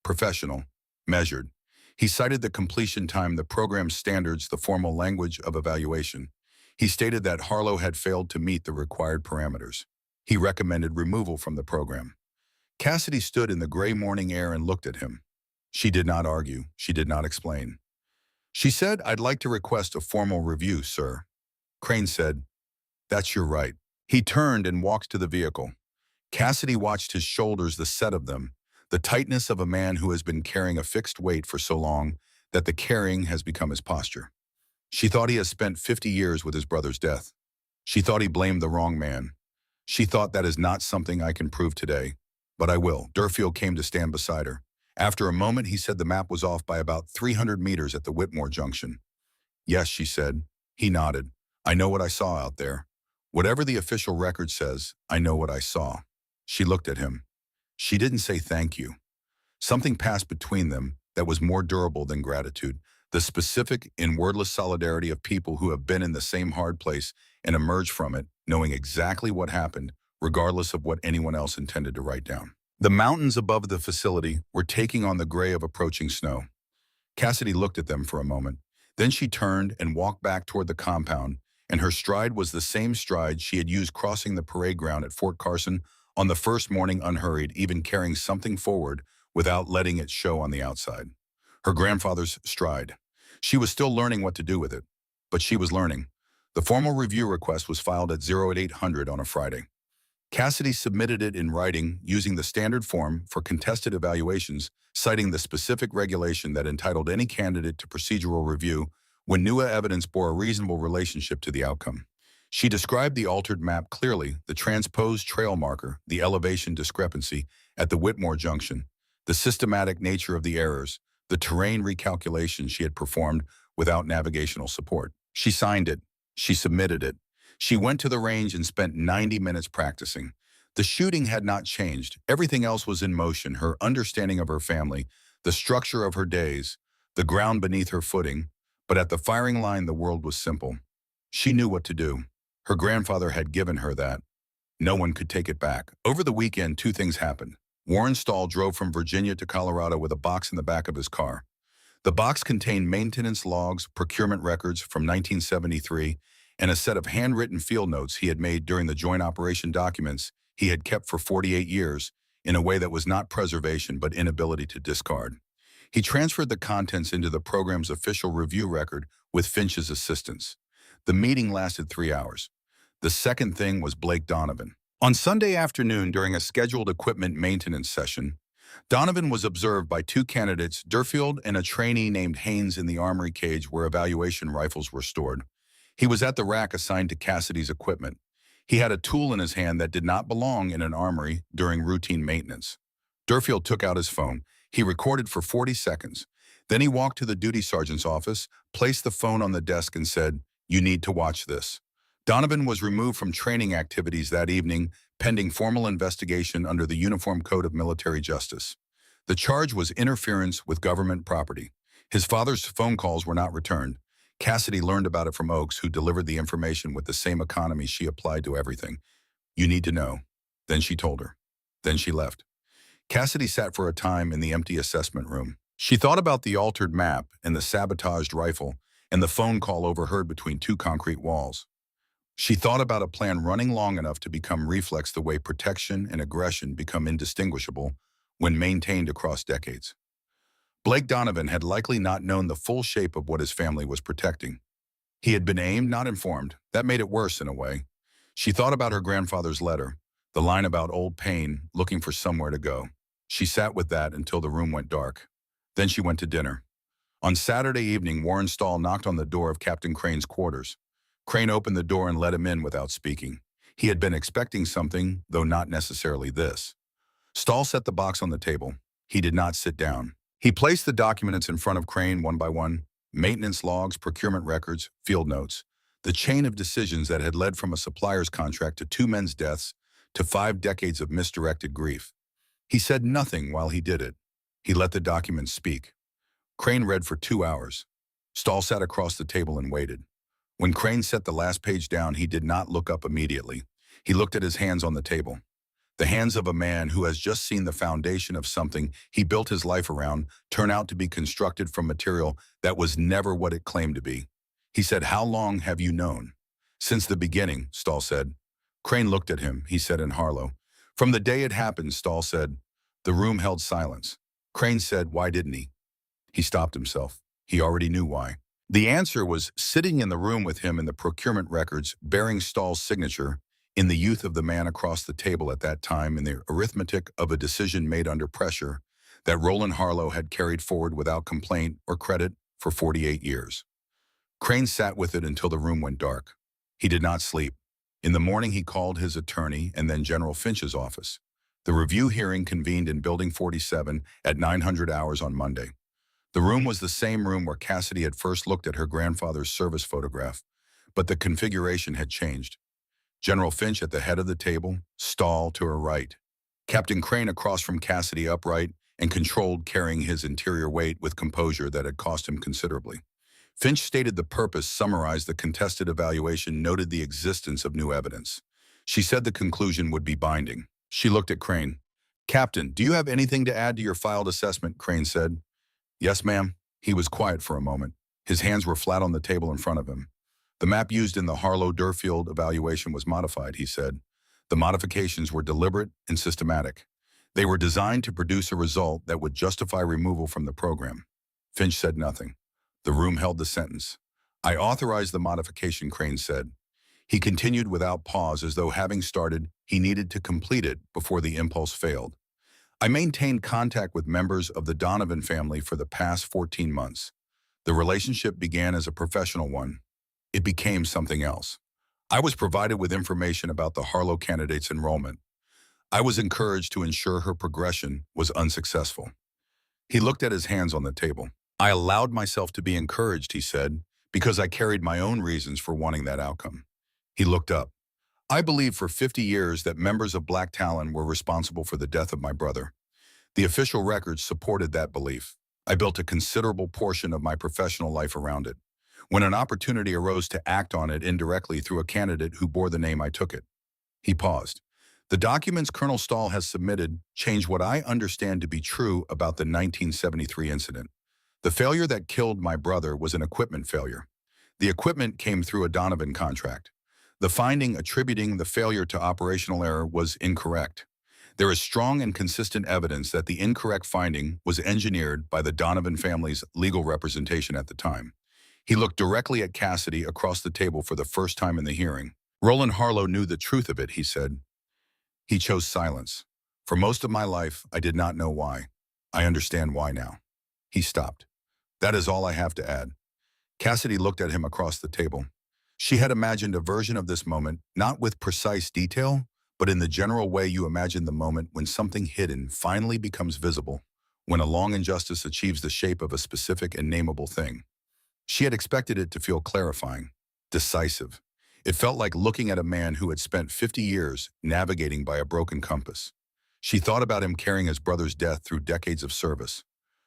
Professional. Measured. He cited the completion time, the program's standards, the formal language of evaluation. He stated that Harlow had failed to meet the required parameters. He recommended removal from the program. Cassidy stood in the gray morning air and looked at him. She did not argue. She did not explain. She said, "I'd like to request a formal review, sir." Crane said, "That's your right." He turned and walked to the vehicle. Cassidy watched his shoulders, the set of them, the tightness of a man who has been carrying a fixed weight for so long that the carrying has become his posture. She thought he has spent 50 years with his brother's death. She thought he blamed the wrong man. She thought, that is not something I can prove today, but I will. Durfield came to stand beside her. After a moment, he said the map was off by about 300 meters at the Whitmore junction. "Yes," she said. He nodded. "I know what I saw out there. Whatever the official record says, I know what I saw." She looked at him. She didn't say thank you. Something passed between them that was more durable than gratitude, the specific and wordless solidarity of people who have been in the same hard place and emerged from it, knowing exactly what happened, regardless of what anyone else intended to write down. The mountains above the facility were taking on the gray of approaching snow. Cassidy looked at them for a moment. Then she turned and walked back toward the compound, and her stride was the same stride she had used crossing the parade ground at Fort Carson on the first morning, unhurried, even carrying something forward without letting it show on the outside. Her grandfather's stride. She was still learning what to do with it, but she was learning. The formal review request was filed at 0800 on a Friday. Cassidy submitted it in writing using the standard form for contested evaluations, citing the specific regulation that entitled any candidate to procedural review when new evidence bore a reasonable relationship to the outcome. She described the altered map clearly, the transposed trail marker, the elevation discrepancy at the Whitmore Junction, the systematic nature of the errors, the terrain recalculation she had performed without navigational support. She signed it. She submitted it. She went to the range and spent 90 minutes practicing. The shooting had not changed. Everything else was in motion, her understanding of her family, the structure of her days, the ground beneath her footing. But at the firing line, the world was simple. She knew what to do. Her grandfather had given her that. No one could take it back. Over the weekend, two things happened. Warren Stahl drove from Virginia to Colorado with a box in the back of his car. The box contained maintenance logs, procurement records from 1973, and a set of handwritten field notes he had made during the joint operation documents he had kept for 48 years in a way that was not preservation but inability to discard. He transferred the contents into the program's official review record with Finch's assistance. The meeting lasted 3 hours. The second thing was Blake Donovan. On Sunday afternoon, during a scheduled equipment maintenance session, Donovan was observed by two candidates, Durfield and a trainee named Haynes, in the armory cage where evaluation rifles were stored. He was at the rack assigned to Cassidy's equipment. He had a tool in his hand that did not belong in an armory during routine maintenance. Durfield took out his phone. He recorded for 40 seconds. Then he walked to the duty sergeant's office, placed the phone on the desk and said, "You need to watch this." Donovan was removed from training activities that evening, pending formal investigation under the Uniform Code of Military Justice. The charge was interference with government property. His father's phone calls were not returned. Cassidy learned about it from Oakes, who delivered the information with the same economy she applied to everything. "You need to know." Then she told her. Then she left. Cassidy sat for a time in the empty assessment room. She thought about the altered map and the sabotaged rifle and the phone call overheard between two concrete walls. She thought about a plan running long enough to become reflex, the way protection and aggression become indistinguishable when maintained across decades. Blake Donovan had likely not known the full shape of what his family was protecting. He had been aimed, not informed. That made it worse in a way. She thought about her grandfather's letter, the line about old Payne looking for somewhere to go. She sat with that until the room went dark. Then she went to dinner. On Saturday evening, Warren Stahl knocked on the door of Captain Crane's quarters. Crane opened the door and let him in without speaking. He had been expecting something, though not necessarily this. Stahl set the box on the table. He did not sit down. He placed the documents in front of Crane one by one: maintenance logs, procurement records, field notes, the chain of decisions that had led from a supplier's contract to 2 men's deaths to 5 decades of misdirected grief. He said nothing while he did it. He let the documents speak. Crane read for 2 hours. Stahl sat across the table and waited. When Crane set the last page down, he did not look up immediately. He looked at his hands on the table. The hands of a man who has just seen the foundation of something he built his life around turn out to be constructed from material that was never what it claimed to be. He said, "How long have you known?" "Since the beginning," Stahl said. Crane looked at him. He said in Harlow. "From the day it happened," Stahl said. The room held silence. Crane said, "Why didn't he?" He stopped himself. He already knew why. The answer was sitting in the room with him in the procurement records bearing Stahl's signature in the youth of the man across the table at that time in the arithmetic of a decision made under pressure that Roland Harlow had carried forward without complaint or credit for 48 years. Crane sat with it until the room went dark. He did not sleep. In the morning, he called his attorney and then General Finch's office. The review hearing convened in Building 47 at 900 hours on Monday. The room was the same room where Cassidy had first looked at her grandfather's service photograph, but the configuration had changed. General Finch at the head of the table, Stahl to her right. Captain Crane across from Cassidy upright and controlled, carrying his interior weight with composure that had cost him considerably. Finch stated the purpose, summarized the contested evaluation, noted the existence of new evidence. She said the conclusion would be binding. She looked at Crane. "Captain, do you have anything to add to your filed assessment?" Crane said. "Yes, ma'am." He was quiet for a moment. His hands were flat on the table in front of him. "The map used in the Harlow-Durfield evaluation was modified," he said. "The modifications were deliberate and systematic. They were designed to produce a result that would justify removal from the program." Finch said nothing. The room held the sentence. "I authorized the modification," Crane said. He continued without pause, as though having started, he needed to complete it before the impulse failed. "I maintained contact with members of the Donovan family for the past 14 months. The relationship began as a professional one. It became something else. I was provided with information about the Harlow candidate's enrollment. I was encouraged to ensure her progression was unsuccessful." He looked at his hands on the table. "I allowed myself to be encouraged," he said, "because I carried my own reasons for wanting that outcome." He looked up. "I believed for 50 years that members of Black Talon were responsible for the death of my brother. The official records supported that belief. I built a considerable portion of my professional life around it. When an opportunity arose to act on it indirectly through a candidate who bore the name, I took it." He paused. "The documents Colonel Stahl has submitted change what I understand to be true about the 1973 incident. The failure that killed my brother was an equipment failure. The equipment came through a Donovan contract. The finding attributing the failure to operational error was incorrect. There is strong and consistent evidence that the incorrect finding was engineered by the Donovan family's legal representation at the time." He looked directly at Cassidy across the table for the first time in the hearing. "Roland Harlow knew the truth of it," he said. "He chose silence. For most of my life, I did not know why. I understand why now." He stopped. "That is all I have to add." Cassidy looked at him across the table. She had imagined a version of this moment, not with precise detail, but in the general way you imagine the moment when something hidden finally becomes visible, when a long injustice achieves the shape of a specific and nameable thing. She had expected it to feel clarifying, decisive. It felt like looking at a man who had spent 50 years navigating by a broken compass. She thought about him carrying his brother's death through decades of service.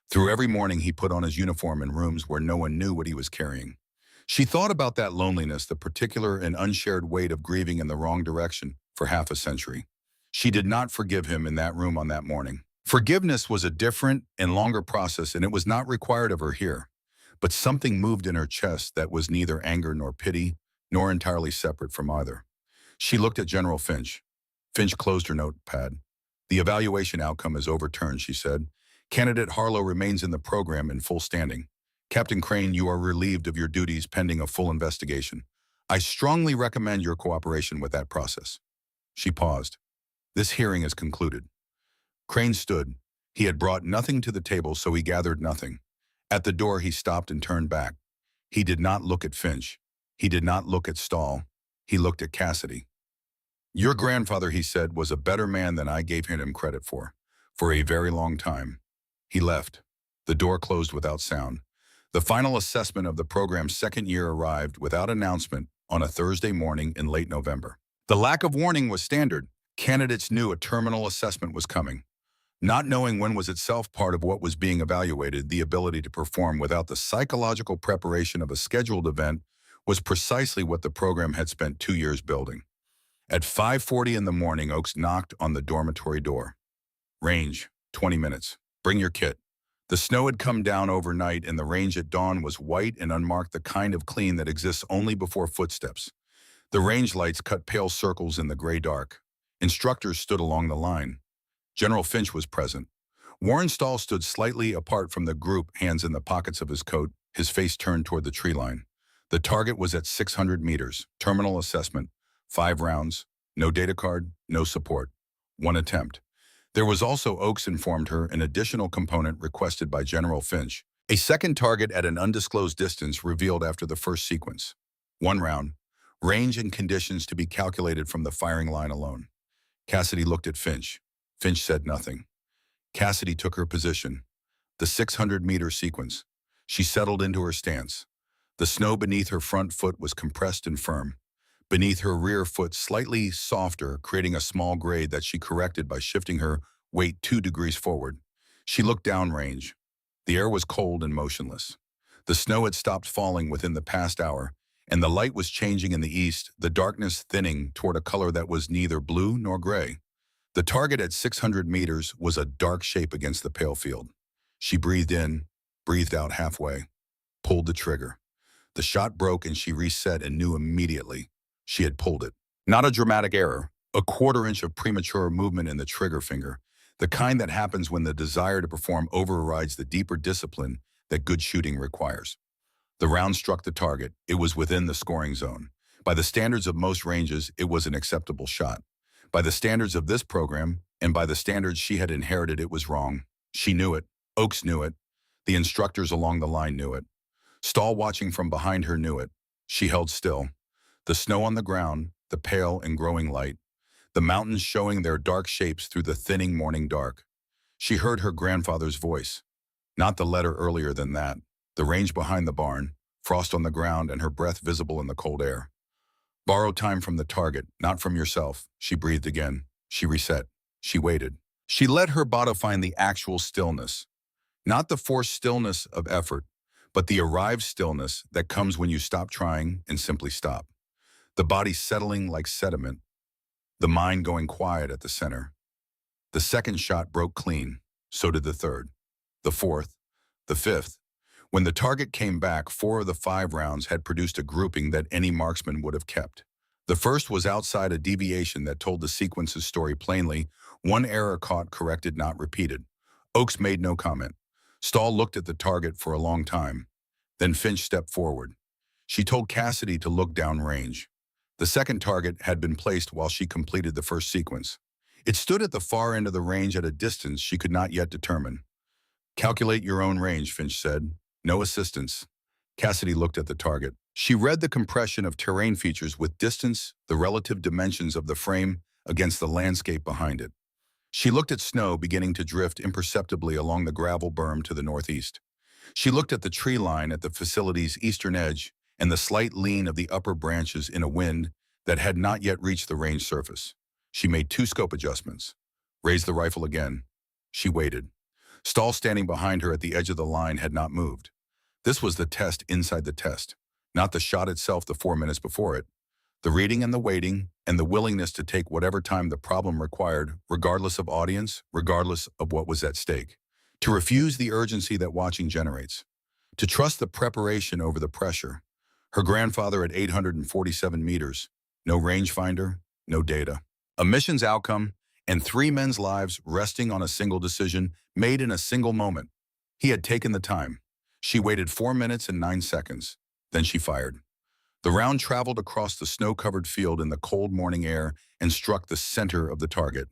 Through every morning he put on his uniform in rooms where no one knew what he was carrying. She thought about that loneliness, the particular and unshared weight of grieving in the wrong direction for half a century. She did not forgive him in that room on that morning. Forgiveness was a different and longer process, and it was not required of her here. But something moved in her chest that was neither anger nor pity, nor entirely separate from either. She looked at General Finch. Finch closed her notepad. "The evaluation outcome is overturned," she said. "Candidate Harlow remains in the program in full standing. Captain Crane, you are relieved of your duties pending a full investigation. I strongly recommend your cooperation with that process." She paused. "This hearing is concluded." Crane stood. He had brought nothing to the table, so he gathered nothing. At the door, he stopped and turned back. He did not look at Finch. He did not look at Stahl. He looked at Cassidy. "Your grandfather," he said, "was a better man than I gave him credit for a very long time." He left. The door closed without sound. The final assessment of the program's second year arrived without announcement on a Thursday morning in late November. The lack of warning was standard. Candidates knew a terminal assessment was coming. Not knowing when was itself part of what was being evaluated, the ability to perform without the psychological preparation of a scheduled event was precisely what the program had spent 2 years building. At 5:40 in the morning, Oakes knocked on the dormitory door. "Range, 20 minutes. Bring your kit." The snow had come down overnight, and the range at dawn was white and unmarked, the kind of clean that exists only before footsteps. The range lights cut pale circles in the gray dark. Instructors stood along the line. General Finch was present. Warren Stahl stood slightly apart from the group, hands in the pockets of his coat. His face turned toward the tree line. The target was at 600 meters. Terminal assessment. 5 rounds. No data card. No support. 1 attempt. There was also, Oakes informed her, an additional component requested by General Finch. A second target at an undisclosed distance revealed after the first sequence. 1 round. Range and conditions to be calculated from the firing line alone. Cassidy looked at Finch. Finch said nothing. Cassidy took her position. The 600-meter sequence. She settled into her stance. The snow beneath her front foot was compressed and firm. Beneath her rear foot, slightly softer, creating a small grade that she corrected by shifting her weight 2 degrees forward. She looked downrange. The air was cold and motionless. The snow had stopped falling within the past hour, and the light was changing in the east, the darkness thinning toward a color that was neither blue nor gray. The target at 600 meters was a dark shape against the pale field. She breathed in, breathed out halfway, pulled the trigger. The shot broke and she reset and knew immediately she had pulled it. Not a dramatic error, a quarter inch of premature movement in the trigger finger, the kind that happens when the desire to perform overrides the deeper discipline that good shooting requires. The round struck the target. It was within the scoring zone. By the standards of most ranges, it was an acceptable shot. By the standards of this program, and by the standards she had inherited, it was wrong. She knew it. Oakes knew it. The instructors along the line knew it. Stahl, watching from behind her, knew it. She held still. The snow on the ground, the pale and growing light, the mountains showing their dark shapes through the thinning morning dark. She heard her grandfather's voice. Not the letter earlier than that. The range behind the barn, frost on the ground and her breath visible in the cold air. Borrow time from the target, not from yourself. She breathed again. She reset. She waited. She let her body find the actual stillness. Not the forced stillness of effort, but the arrived stillness that comes when you stop trying and simply stop. The body settling like sediment. The mind going quiet at the center. The second shot broke clean. So did the third. The fourth. The fifth. When the target came back, 4 of the 5 rounds had produced a grouping that any marksman would have kept. The first was outside a deviation that told the sequence's story plainly, 1 error caught, corrected, not repeated. Oakes made no comment. Stahl looked at the target for a long time. Then Finch stepped forward. She told Cassidy to look downrange. The second target had been placed while she completed the first sequence. It stood at the far end of the range at a distance she could not yet determine. Calculate your own range, Finch said. No assistance. Cassidy looked at the target. She read the compression of terrain features with distance, the relative dimensions of the frame against the landscape behind it. She looked at snow beginning to drift imperceptibly along the gravel berm to the northeast. She looked at the tree line at the facility's eastern edge and the slight lean of the upper branches in a wind that had not yet reached the range surface. She made 2 scope adjustments. Raised the rifle again. She waited. Stahl, standing behind her at the edge of the line, had not moved. This was the test inside the test, not the shot itself the 4 minutes before it. The reading and the waiting, and the willingness to take whatever time the problem required, regardless of audience, regardless of what was at stake. To refuse the urgency that watching generates. To trust the preparation over the pressure. Her grandfather at 847 meters. No rangefinder, no data. A mission's outcome, and 3 men's lives resting on a single decision made in a single moment. He had taken the time. She waited 4 minutes and 9 seconds. Then she fired. The round traveled across the snow-covered field in the cold morning air and struck the center of the target.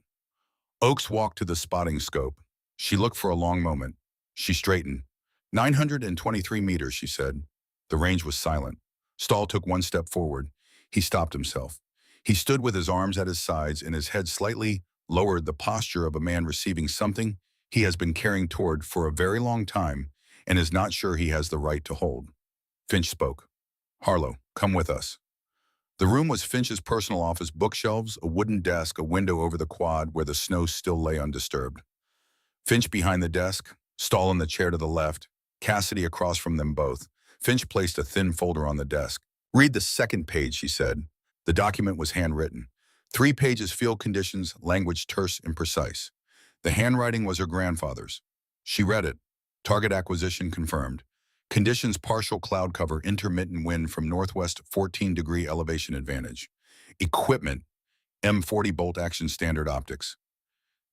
Oakes walked to the spotting scope. She looked for a long moment. She straightened. 923 meters, she said. The range was silent. Stahl took 1 step forward. He stopped himself. He stood with his arms at his sides and his head slightly lowered, the posture of a man receiving something he has been carrying toward for a very long time and is not sure he has the right to hold. Finch spoke. Harlow, come with us. The room was Finch's personal office, bookshelves, a wooden desk, a window over the quad where the snow still lay undisturbed. Finch behind the desk, Stahl in the chair to the left, Cassidy across from them both. Finch placed a thin folder on the desk. Read the second page, she said. The document was handwritten. 3 pages, field conditions, language terse and precise. The handwriting was her grandfather's. She read it. Target acquisition confirmed. Conditions: partial cloud cover, intermittent wind from northwest, 14-degree elevation advantage. Equipment: M40 bolt action standard optics.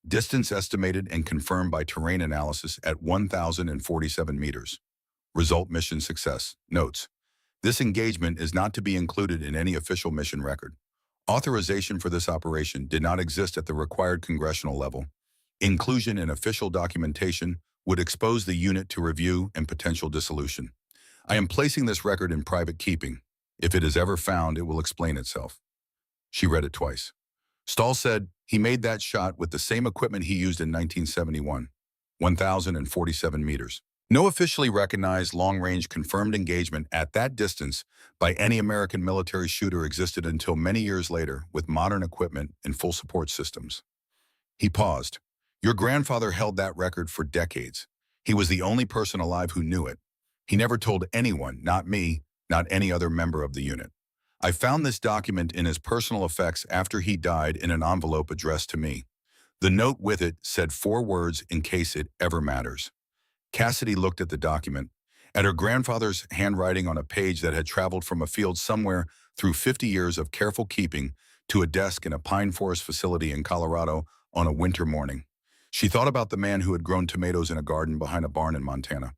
Distance estimated and confirmed by terrain analysis at 1,047 meters. Result mission success. Notes. This engagement is not to be included in any official mission record. Authorization for this operation did not exist at the required congressional level. Inclusion in official documentation would expose the unit to review and potential dissolution. I am placing this record in private keeping. If it is ever found, it will explain itself. She read it twice. Stahl said he made that shot with the same equipment he used in 1971, 1,047 meters. No officially recognized long-range confirmed engagement at that distance by any American military shooter existed until many years later with modern equipment and full support systems. He paused. Your grandfather held that record for decades. He was the only person alive who knew it. He never told anyone, not me, not any other member of the unit. I found this document in his personal effects after he died in an envelope addressed to me. The note with it said 4 words in case it ever matters. Cassidy looked at the document, at her grandfather's handwriting on a page that had traveled from a field somewhere through 50 years of careful keeping to a desk in a pine forest facility in Colorado on a winter morning. She thought about the man who had grown tomatoes in a garden behind a barn in Montana,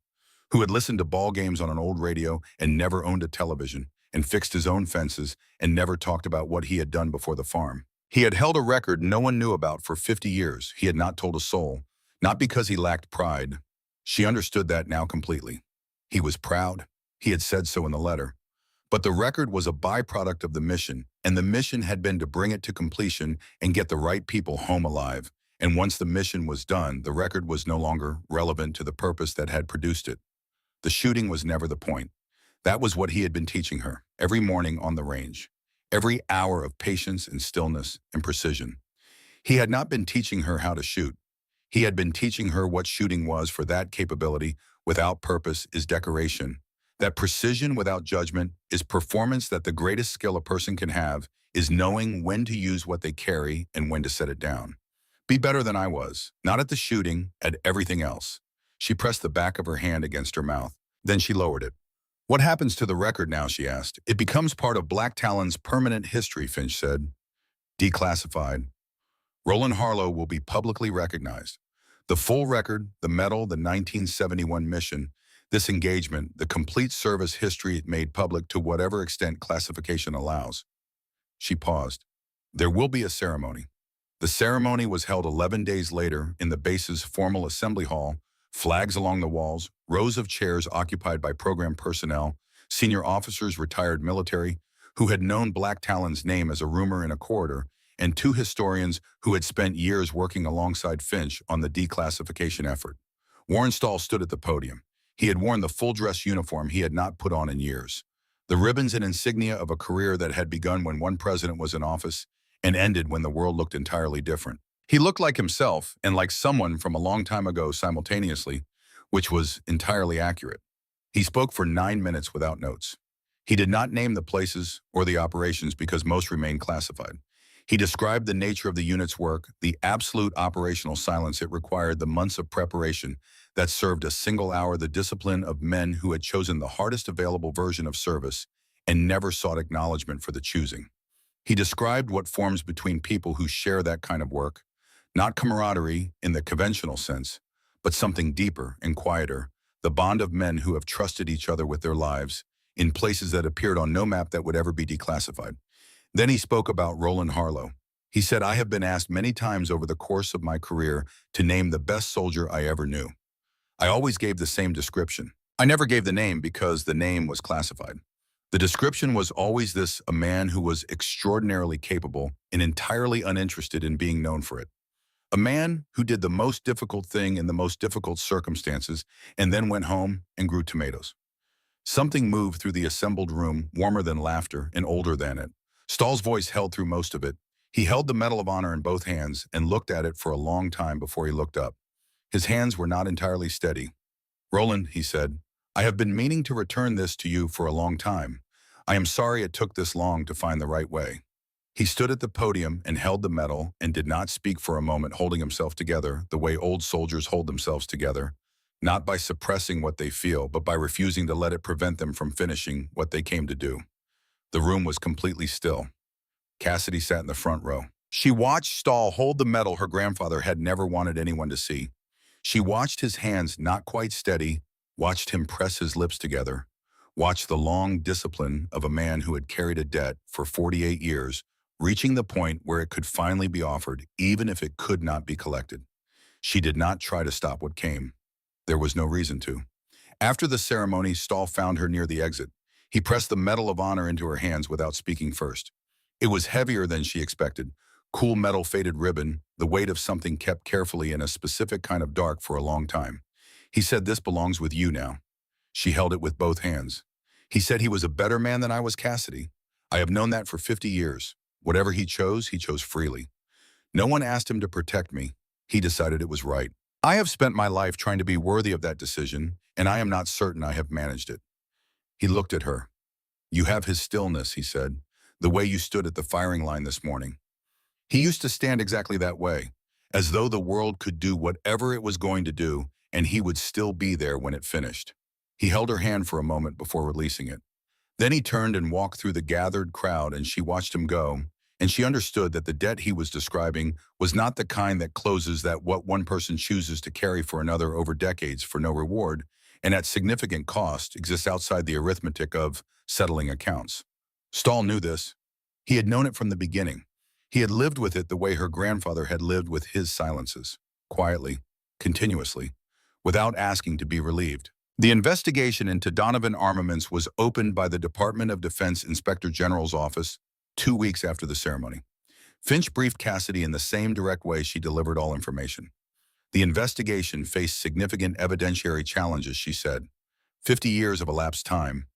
who had listened to ball games on an old radio and never owned a television, and fixed his own fences and never talked about what he had done before the farm. He had held a record no one knew about for 50 years. He had not told a soul, not because he lacked pride. She understood that now completely. He was proud. He had said so in the letter. But the record was a byproduct of the mission, and the mission had been to bring it to completion and get the right people home alive. And once the mission was done, the record was no longer relevant to the purpose that had produced it. The shooting was never the point. That was what he had been teaching her, every morning on the range. Every hour of patience and stillness and precision. He had not been teaching her how to shoot. He had been teaching her what shooting was, for that capability without purpose is decoration. That precision without judgment is performance. That the greatest skill a person can have is knowing when to use what they carry and when to set it down. Be better than I was, not at the shooting, at everything else. She pressed the back of her hand against her mouth. Then she lowered it. What happens to the record now, she asked. It becomes part of Black Talon's permanent history, Finch said. Declassified. Roland Harlow will be publicly recognized. The full record, the medal, the 1971 mission, this engagement, the complete service history it made public to whatever extent classification allows. She paused. There will be a ceremony. The ceremony was held 11 days later in the base's formal assembly hall, flags along the walls, rows of chairs occupied by program personnel, senior officers, retired military, who had known Black Talon's name as a rumor in a corridor, and 2 historians who had spent years working alongside Finch on the declassification effort. Warren Stahl stood at the podium. He had worn the full-dress uniform he had not put on in years. The ribbons and insignia of a career that had begun when one president was in office and ended when the world looked entirely different. He looked like himself and like someone from a long time ago simultaneously, which was entirely accurate. He spoke for 9 minutes without notes. He did not name the places or the operations because most remained classified. He described the nature of the unit's work, the absolute operational silence it required, the months of preparation that served a single hour, the discipline of men who had chosen the hardest available version of service and never sought acknowledgement for the choosing. He described what forms between people who share that kind of work, not camaraderie in the conventional sense, but something deeper and quieter, the bond of men who have trusted each other with their lives in places that appeared on no map that would ever be declassified. Then he spoke about Roland Harlow. He said, I have been asked many times over the course of my career to name the best soldier I ever knew. I always gave the same description. I never gave the name because the name was classified. The description was always this: a man who was extraordinarily capable and entirely uninterested in being known for it. A man who did the most difficult thing in the most difficult circumstances and then went home and grew tomatoes. Something moved through the assembled room, warmer than laughter and older than it. Stahl's voice held through most of it. He held the Medal of Honor in both hands and looked at it for a long time before he looked up. His hands were not entirely steady. Roland, he said, I have been meaning to return this to you for a long time. I am sorry it took this long to find the right way. He stood at the podium and held the medal and did not speak for a moment, holding himself together the way old soldiers hold themselves together, not by suppressing what they feel, but by refusing to let it prevent them from finishing what they came to do. The room was completely still. Cassidy sat in the front row. She watched Stahl hold the medal her grandfather had never wanted anyone to see. She watched his hands not quite steady, watched him press his lips together, watched the long discipline of a man who had carried a debt for 48 years, reaching the point where it could finally be offered, even if it could not be collected. She did not try to stop what came. There was no reason to. After the ceremony, Stahl found her near the exit. He pressed the Medal of Honor into her hands without speaking first. It was heavier than she expected. Cool metal faded ribbon, the weight of something kept carefully in a specific kind of dark for a long time. He said, "This belongs with you now." She held it with both hands. He said he was a better man than I was, Cassidy. I have known that for 50 years. Whatever he chose freely. No one asked him to protect me. He decided it was right. I have spent my life trying to be worthy of that decision, and I am not certain I have managed it. He looked at her. You have his stillness, he said, the way you stood at the firing line this morning. He used to stand exactly that way, as though the world could do whatever it was going to do, and he would still be there when it finished. He held her hand for a moment before releasing it. Then he turned and walked through the gathered crowd, and she watched him go, and she understood that the debt he was describing was not the kind that closes that what one person chooses to carry for another over decades for no reward, and at significant cost exists outside the arithmetic of settling accounts. Stahl knew this. He had known it from the beginning. He had lived with it the way her grandfather had lived with his silences, quietly, continuously, without asking to be relieved. The investigation into Donovan Armaments was opened by the Department of Defense Inspector General's office 2 weeks after the ceremony. Finch briefed Cassidy in the same direct way she delivered all information. The investigation faced significant evidentiary challenges, she said. 50 years of elapsed time,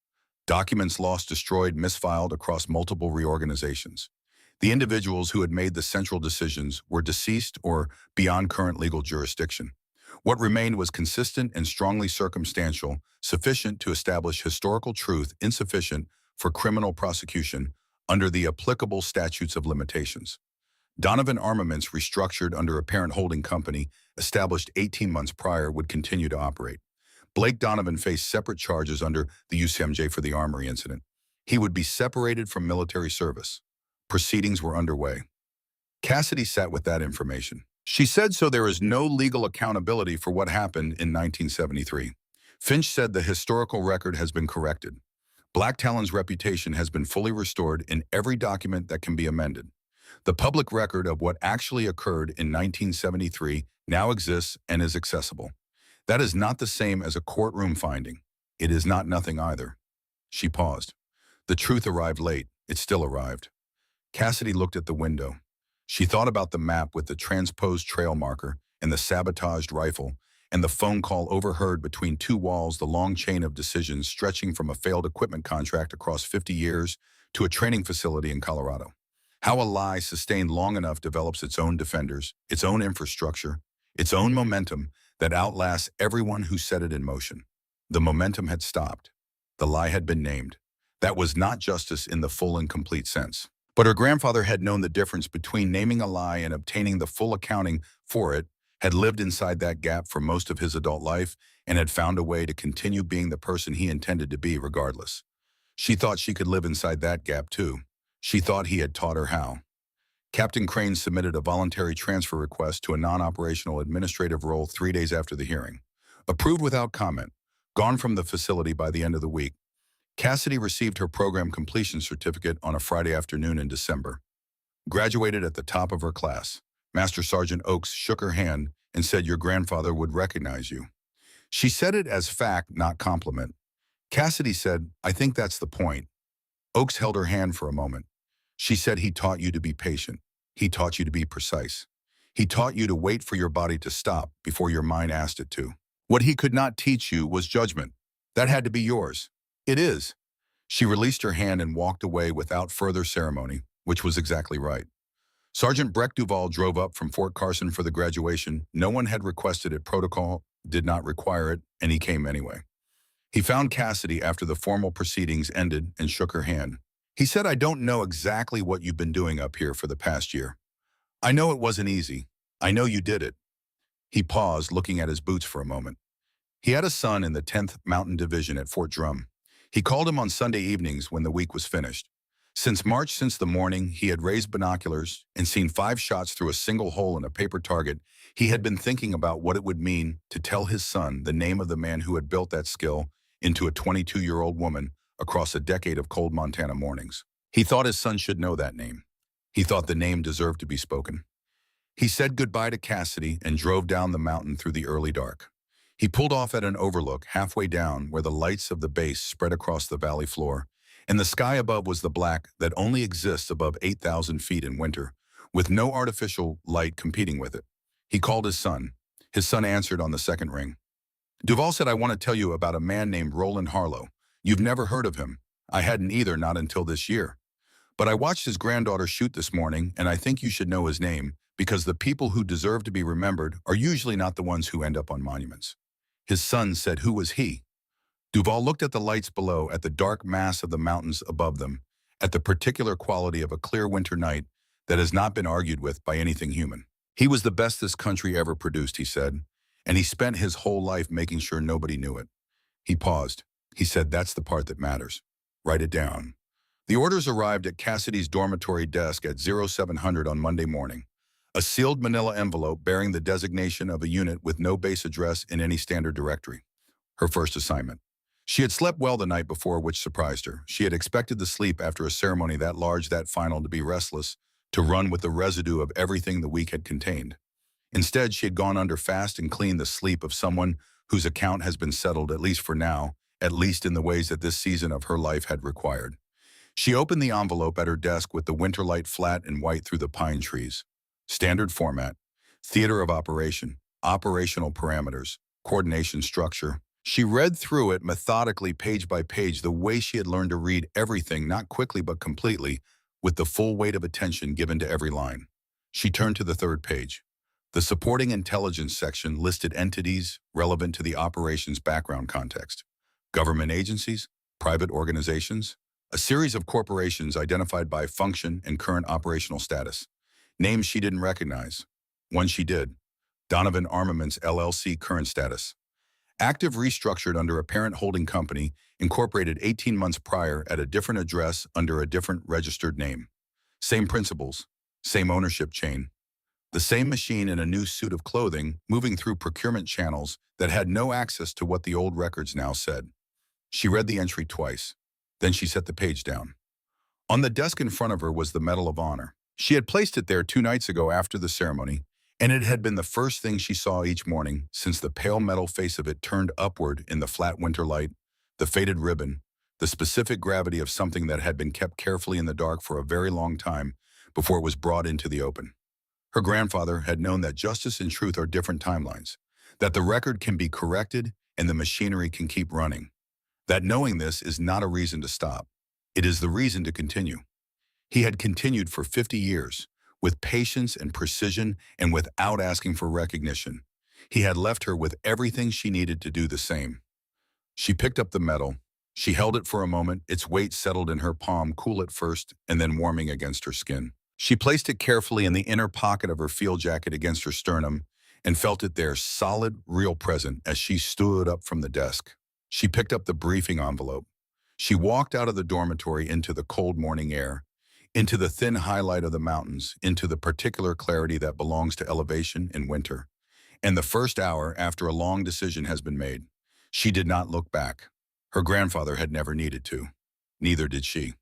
documents lost, destroyed, misfiled across multiple reorganizations. The individuals who had made the central decisions were deceased or beyond current legal jurisdiction. What remained was consistent and strongly circumstantial, sufficient to establish historical truth, insufficient for criminal prosecution under the applicable statutes of limitations. Donovan Armaments, restructured under a parent holding company established 18 months prior, would continue to operate. Blake Donovan faced separate charges under the UCMJ for the armory incident. He would be separated from military service. Proceedings were underway. Cassidy sat with that information. She said, so there is no legal accountability for what happened in 1973. Finch said the historical record has been corrected. Black Talon's reputation has been fully restored in every document that can be amended. The public record of what actually occurred in 1973 now exists and is accessible. That is not the same as a courtroom finding. It is not nothing either. She paused. The truth arrived late. It still arrived. Cassidy looked at the window. She thought about the map with the transposed trail marker and the sabotaged rifle and the phone call overheard between two walls, the long chain of decisions stretching from a failed equipment contract across 50 years to a training facility in Colorado. How a lie sustained long enough develops its own defenders, its own infrastructure, its own momentum that outlasts everyone who set it in motion. The momentum had stopped. The lie had been named. That was not justice in the full and complete sense. But her grandfather had known the difference between naming a lie and obtaining the full accounting for it, had lived inside that gap for most of his adult life, and had found a way to continue being the person he intended to be regardless. She thought she could live inside that gap too. She thought he had taught her how. Captain Crane submitted a voluntary transfer request to a non-operational administrative role 3 days after the hearing. Approved without comment, gone from the facility by the end of the week. Cassidy received her program completion certificate on a Friday afternoon in December. Graduated at the top of her class. Master Sergeant Oakes shook her hand and said your grandfather would recognize you. She said it as fact, not compliment. Cassidy said, I think that's the point. Oakes held her hand for a moment. She said he taught you to be patient. He taught you to be precise. He taught you to wait for your body to stop before your mind asked it to. What he could not teach you was judgment. That had to be yours. It is. She released her hand and walked away without further ceremony, which was exactly right. Sergeant Breck Duval drove up from Fort Carson for the graduation. No one had requested it. Protocol did not require it, and he came anyway. He found Cassidy after the formal proceedings ended and shook her hand. He said, I don't know exactly what you've been doing up here for the past year. I know it wasn't easy. I know you did it. He paused, looking at his boots for a moment. He had a son in the 10th Mountain Division at Fort Drum. He called him on Sunday evenings when the week was finished. Since the morning he had raised binoculars and seen 5 shots through a single hole in a paper target, he had been thinking about what it would mean to tell his son the name of the man who had built that skill into a 22-year-old woman across a decade of cold Montana mornings. He thought his son should know that name. He thought the name deserved to be spoken. He said goodbye to Cassidy and drove down the mountain through the early dark. He pulled off at an overlook halfway down where the lights of the base spread across the valley floor, and the sky above was the black that only exists above 8,000 feet in winter, with no artificial light competing with it. He called his son. His son answered on the second ring. Duval said, "I want to tell you about a man named Roland Harlow. You've never heard of him. I hadn't either, not until this year. But I watched his granddaughter shoot this morning, and I think you should know his name, because the people who deserve to be remembered are usually not the ones who end up on monuments." His son said, "Who was he?" Duval looked at the lights below, at the dark mass of the mountains above them, at the particular quality of a clear winter night that has not been argued with by anything human. "He was the best this country ever produced," he said, "and he spent his whole life making sure nobody knew it." He paused. He said, "That's the part that matters. Write it down." The orders arrived at Cassidy's dormitory desk at 0700 on Monday morning. A sealed manila envelope bearing the designation of a unit with no base address in any standard directory. Her first assignment. She had slept well the night before, which surprised her. She had expected the sleep after a ceremony that large, that final, to be restless, to run with the residue of everything the week had contained. Instead, she had gone under fast and clean, the sleep of someone whose account has been settled, at least for now, at least in the ways that this season of her life had required. She opened the envelope at her desk with the winter light flat and white through the pine trees. Standard format, theater of operation, operational parameters, coordination structure. She read through it methodically, page by page, the way she had learned to read everything, not quickly but completely, with the full weight of attention given to every line. She turned to the third page. The supporting intelligence section listed entities relevant to the operations background context. Government agencies, private organizations, a series of corporations identified by function and current operational status. Names she didn't recognize. One she did. Donovan Armaments LLC current status. Active, restructured under a parent holding company, incorporated 18 months prior at a different address under a different registered name. Same principles, same ownership chain. The same machine in a new suit of clothing, moving through procurement channels that had no access to what the old records now said. She read the entry twice. Then she set the page down. On the desk in front of her was the Medal of Honor. She had placed it there 2 nights ago after the ceremony, and it had been the first thing she saw each morning since the pale metal face of it turned upward in the flat winter light, the faded ribbon, the specific gravity of something that had been kept carefully in the dark for a very long time before it was brought into the open. Her grandfather had known that justice and truth are different timelines, that the record can be corrected and the machinery can keep running. That knowing this is not a reason to stop. It is the reason to continue. He had continued for 50 years, with patience and precision and without asking for recognition. He had left her with everything she needed to do the same. She picked up the medal. She held it for a moment, its weight settled in her palm, cool at first and then warming against her skin. She placed it carefully in the inner pocket of her field jacket against her sternum and felt it there, solid, real present, as she stood up from the desk. She picked up the briefing envelope. She walked out of the dormitory into the cold morning air, into the thin highlight of the mountains, into the particular clarity that belongs to elevation in winter. And the first hour after a long decision has been made, she did not look back. Her grandfather had never needed to. Neither did she.